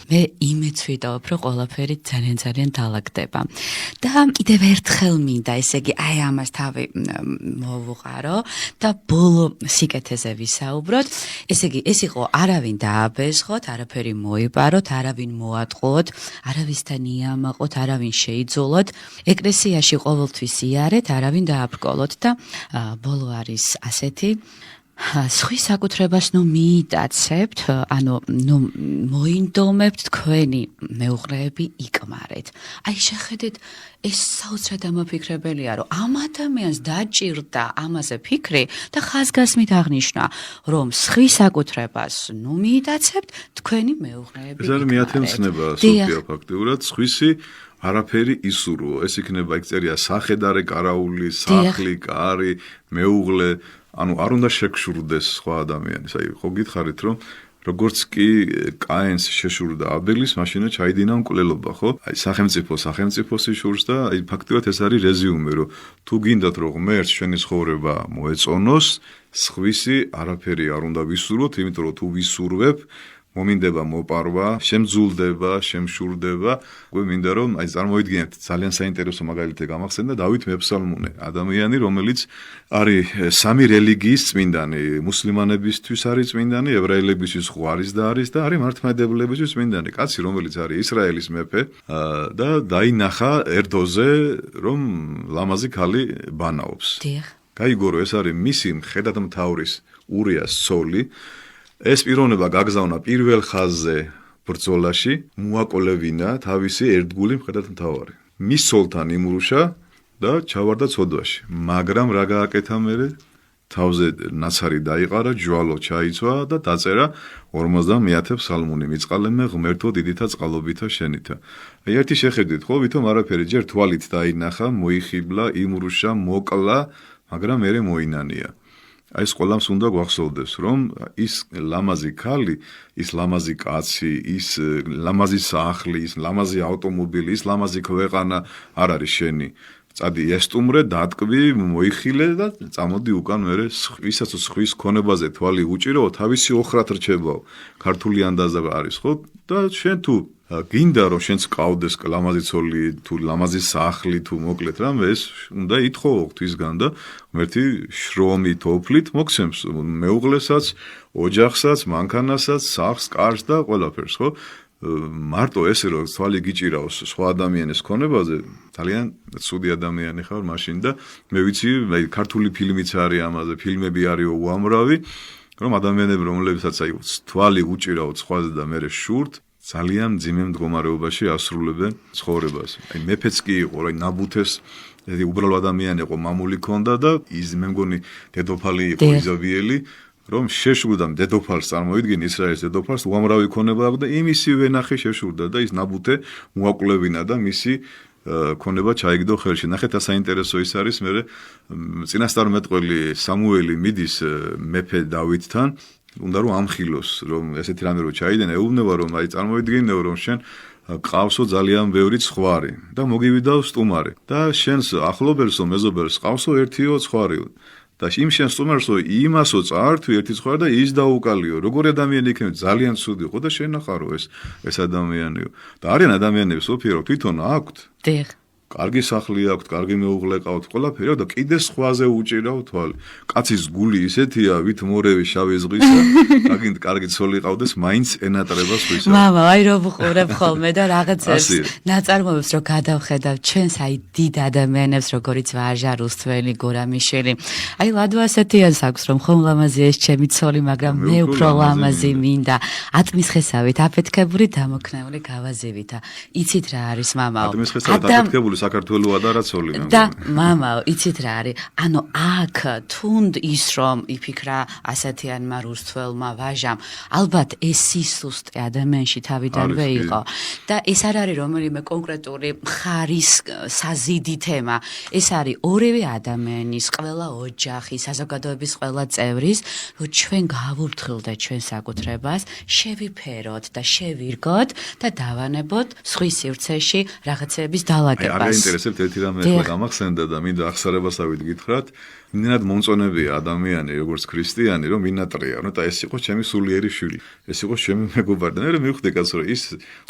[SPEAKER 2] მე იმეც ვიტოვებ, რომ ყველაფერი ძალიან დაალაგდება. და კიდევ ერთხელ მინდა, ესე იგი, აი ამას თავი მოვუყარო და ბოლო სიკეთეზე ვისაუბროთ. ესე იგი, ეს იყო არავინ დააბეზღოთ, არაფერი მოიპაროთ, არავინ მოატყუოთ, არავისთან იამაყოთ, არავინ შეიძოლოთ. ეკლესიაში ყოველთვის იარეთ, არავინ დააბრკოლოთ და ბოლო არის ასეთი სხვის საკუთრებას მიიტაცებთ, ანუ მოინდომებთ თქვენი მეუღლეები იკმარეთ. აი შეხედეთ, ეს საოცრად ამაფიქრებელია, რომ ამ ადამიანს დაჭირდა ამაზე ფიქრი და ხაზგასმით აღნიშნა, რომ სხვის საკუთრებას მიიტაცებთ, თქვენი მეუღლეები იკმარეთ.
[SPEAKER 3] ეს არის მეათემცნება, სოფია ფაქტიურად, სხვისი არაფერი ისურვო. ეს იქნება იქ წერია სახედარე კარაული, სახლი, კარი, მეუღლე, ანუ არ უნდა შეგშურდეს სხვა ადამიანის. აი, ხო გითხარით, რომ როგორც კი კაენს შეშურდა აბელის, მაშინაც ჩაიდინა მკვლელობა, ხო? აი, სახელმწიფოს იშურს და აი ფაქტიურად ეს არის რეზიუმე, რომ თუ გინდათ რომ ღმერთს ჩვენი ცხოვრება მოეწონოს, სხვისი არაფერი არ უნდა ვისურვოთ, იმიტომ რომ თუ ვისურვებ, მომინდება მოპარვა, შემძულდება, შემშურდება. უკვე მინდა რომ აი წარმოიდგინეთ ძალიან საინტერესო მაგალითი გამახსენდა დავით მეფსალმუნე, ადამიანი, რომელიც არის სამი რელიგიის წმინდანი, მუსლიმანებისთვის არის წმინდანი, ებრაელებისთვის ხო არის და არის და არის მართლმადიდებლების წმინდანი. კაცი, რომელიც არის ისრაელის მეფე და დაინახა ერთოზე, რომ ლამაზი ქალი ბანაობს. გაიგო, ეს არის მისი მხედართმთავრის ურიას ცოლი. ეს პიროვნება გაგზავნა პირველ ხაზზე ბრძოლაში, მოაკოლევინა თავისი ერთგული მხედართმთავარი. მის ცოლთან იმურუშა და ჩავარდა ცოდვაში. მაგრამ რა გააკეთა მერე? თავზე ნაცარი დაიყარა, ჯვალო ჩაიცვა და დაწერა 50 ფსალმუნი. მიწყალემე ღმერთო დიდითა წყალობითა შენითა. აი ერთი შეხედვით, ხო, ვითომ არაფერი ჯერ თვალით დაინახა, მოიხიბლა, იმურუშა, მოკლა, მაგრამ მერე მოინანია. აი ეს ყველამს უნდა გვახსოვდეს, რომ ის ლამაზი ქალი, ის ლამაზი კაცი, ის ლამაზი სახლი, ის ლამაზი ავტომობილი, ის ლამაზი ქვეყანა არ არის შენი წადი ესტუმრე, დატკბი, მოიხილე და წამოდი უკან მერე ვისაც სხვის ქონებაზე თვალი უჭირო, თავისი ოხრად რჩებაო. ქართული ანდაზა არის ხო? და შენ თუ გინდა რომ შენც ყავდეს ლამაზი ცოლი თუ ლამაზი სახლი თუ მოკლედ რამე ეს უნდა ითხოვო ღვთისგან და მერთი შრომით ოფლით მოგცემს მეუღლესაც, ოჯახსაც, მანქანასაც, სახლს, კარს და ყველაფერს ხო? მარტო ესე რომ თვალი გიჭირავს სხვა ადამიანის ქონებაზე ძალიან ცუდი ადამიანი ხარ მაშინ და მე ვიცი ქართული ფილმიც არის ამაზე ფილმები არის უამრავი რომ ადამიანები რომლებსაც აი თვალი უჭირავთ სხვაზე და მე შურთ ძალიან ძიმე მდგომარეობაში ასრულებენ ცხოვრებას აი მეფეც კი იყო რა ნაბუთეს ეს უბრალო ადამიანი იყო მამული ქონდა და ის მე მგონი დედოფალი იყო იზაბიელი რომ შეშურდა დედოფალს წარმოიდგინე ისრაელის დედოფალს უამრავი ქონება აქვს და იმისი ვენახე შეშურდა და ის ნაბუთე მოაკვლევინა და მისი ქონება ჩაიგდო ხელში. ნახეთ რა საინტერესო ის არის მე წინასწარმეტყველი სამუელი მიდის მეფე დავითთან უნდა რომ ამხილოს რომ ესეთი რამე რო ჩაიდენ ეუბნება რომ აი წარმოიდგინეო რომ შენ ყავსო ძალიან ბევრი ცხვარი და მოგივიდაო სტუმარი და შენს ახლობელსო მეზობელს ყავსო ერთიო ცხვარიო და იმ შენ სტუმარსო იმასო წართვი ერთი ცხვარი და ის დაუკალიო როგორი ადამიანი იქნება ძალიან ცუდი იყო და შენახარო ეს ადამიანიო და არიან ადამიანები სოფიო რომ თვითონ აქვთ
[SPEAKER 2] დიახ
[SPEAKER 3] კარგი სახლი აქვთ, კარგი მეუღლე ყავთ, ყველაფერი და კიდე სხვაზე უჭირავ თვალი. კაცის გული ისეთია, ვით მორევი შავი ზღვისა, აგინდ კარგი ცოლი ყავდეს, მაინც ენატრება სხვისა.
[SPEAKER 2] მამა, აი რომ ვუყურებ ხოლმე და რაღაცებს ნაწარმოებს რომ გადავხედავ ჩვენს აი დიდ ადამიანებს, როგორიც ვაჟა რუსთველი, გორამიშვილი. აი ლადო ასეთიანს აქვს რომ ხომ ლამაზი ეს ჩემი ცოლი, მაგრამ მე უფრო ლამაზი მინდა. ატმის ხესავით, აფეთქებული, დამოქნეული გავაზივით. იცით რა არის მამაო?
[SPEAKER 3] ატმის ხესავით აფეთქებული საქართველოა და რა ცოლი
[SPEAKER 2] და მამაო იცით რა არის ანუ აქ თუნდ ის რომ იფიქრა ასათიანმა რუსთველმა ვაჟამ ალბათ ეს სისუსტე ადამიანში თავიდანვე იყო და ეს არ არის რომელიმე კონკრეტული მხარის საზიდი თემა ეს არის ორივე ადამიანის ყველა ოჯახის საზოგადოების ყველა წევრის რომ ჩვენ გავურთხილდეთ ჩვენ საკუთრებას შევიფეროთ და შევირგოთ და დავანებოთ სხვის სივრცეში რაღაცების დალაგებას
[SPEAKER 3] აინტერესებთ ერთი რამე ახლა გამახსენდა და მინდა აღსარებასავით გითხრათ იმდენად მომწონებია ადამიანი როგორც ქრისტიანი რომ მინატრია ნუ და ეს იყო ჩემი სულიერი შვილი ეს იყო ჩემი მეგობარი და მე მივხვდი კაცო რომ ის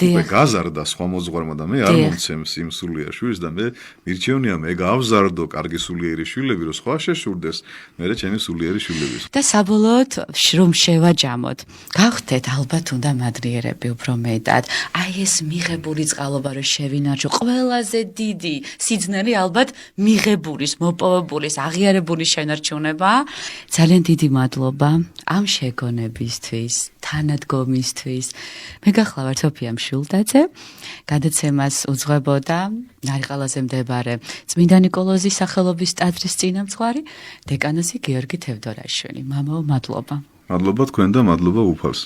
[SPEAKER 3] უკვე გაზარდა სხვა მოძღვარმა და მე არ მომცემს იმ სულიერ შვილს და მე მირჩევნია მე გავზარდო კარგი სულიერი შვილები რომ სხვა შეშურდეს მე ჩემი სულიერი შვილები
[SPEAKER 2] და საბოლოოდ რომ შევაჯამოთ გავხდეთ ალბათ უნდა მადლიერები უფრო მეტად აი ეს მიღებული წყალობა რომ შევინარჩო ყველაზე დიდი სიძნელი ალბათ მიღებულის მოპოვებულის აღიარებულის შენარჩუნება ძალიან დიდი მადლობა ამ შეგონებისთვის თანადგომისთვის მე გახლავართ სოფია მშვილდაძე გადაცემას უძღვებოდა ნარიყალაზე მდებარე წმინდა ნიკოლოზის სახელობის ტაძრის წინამძღვარი დეკანოზი გიორგი თევდორაშვილი მამაო მადლობა
[SPEAKER 3] მადლობა თქვენ და მადლობა უფალს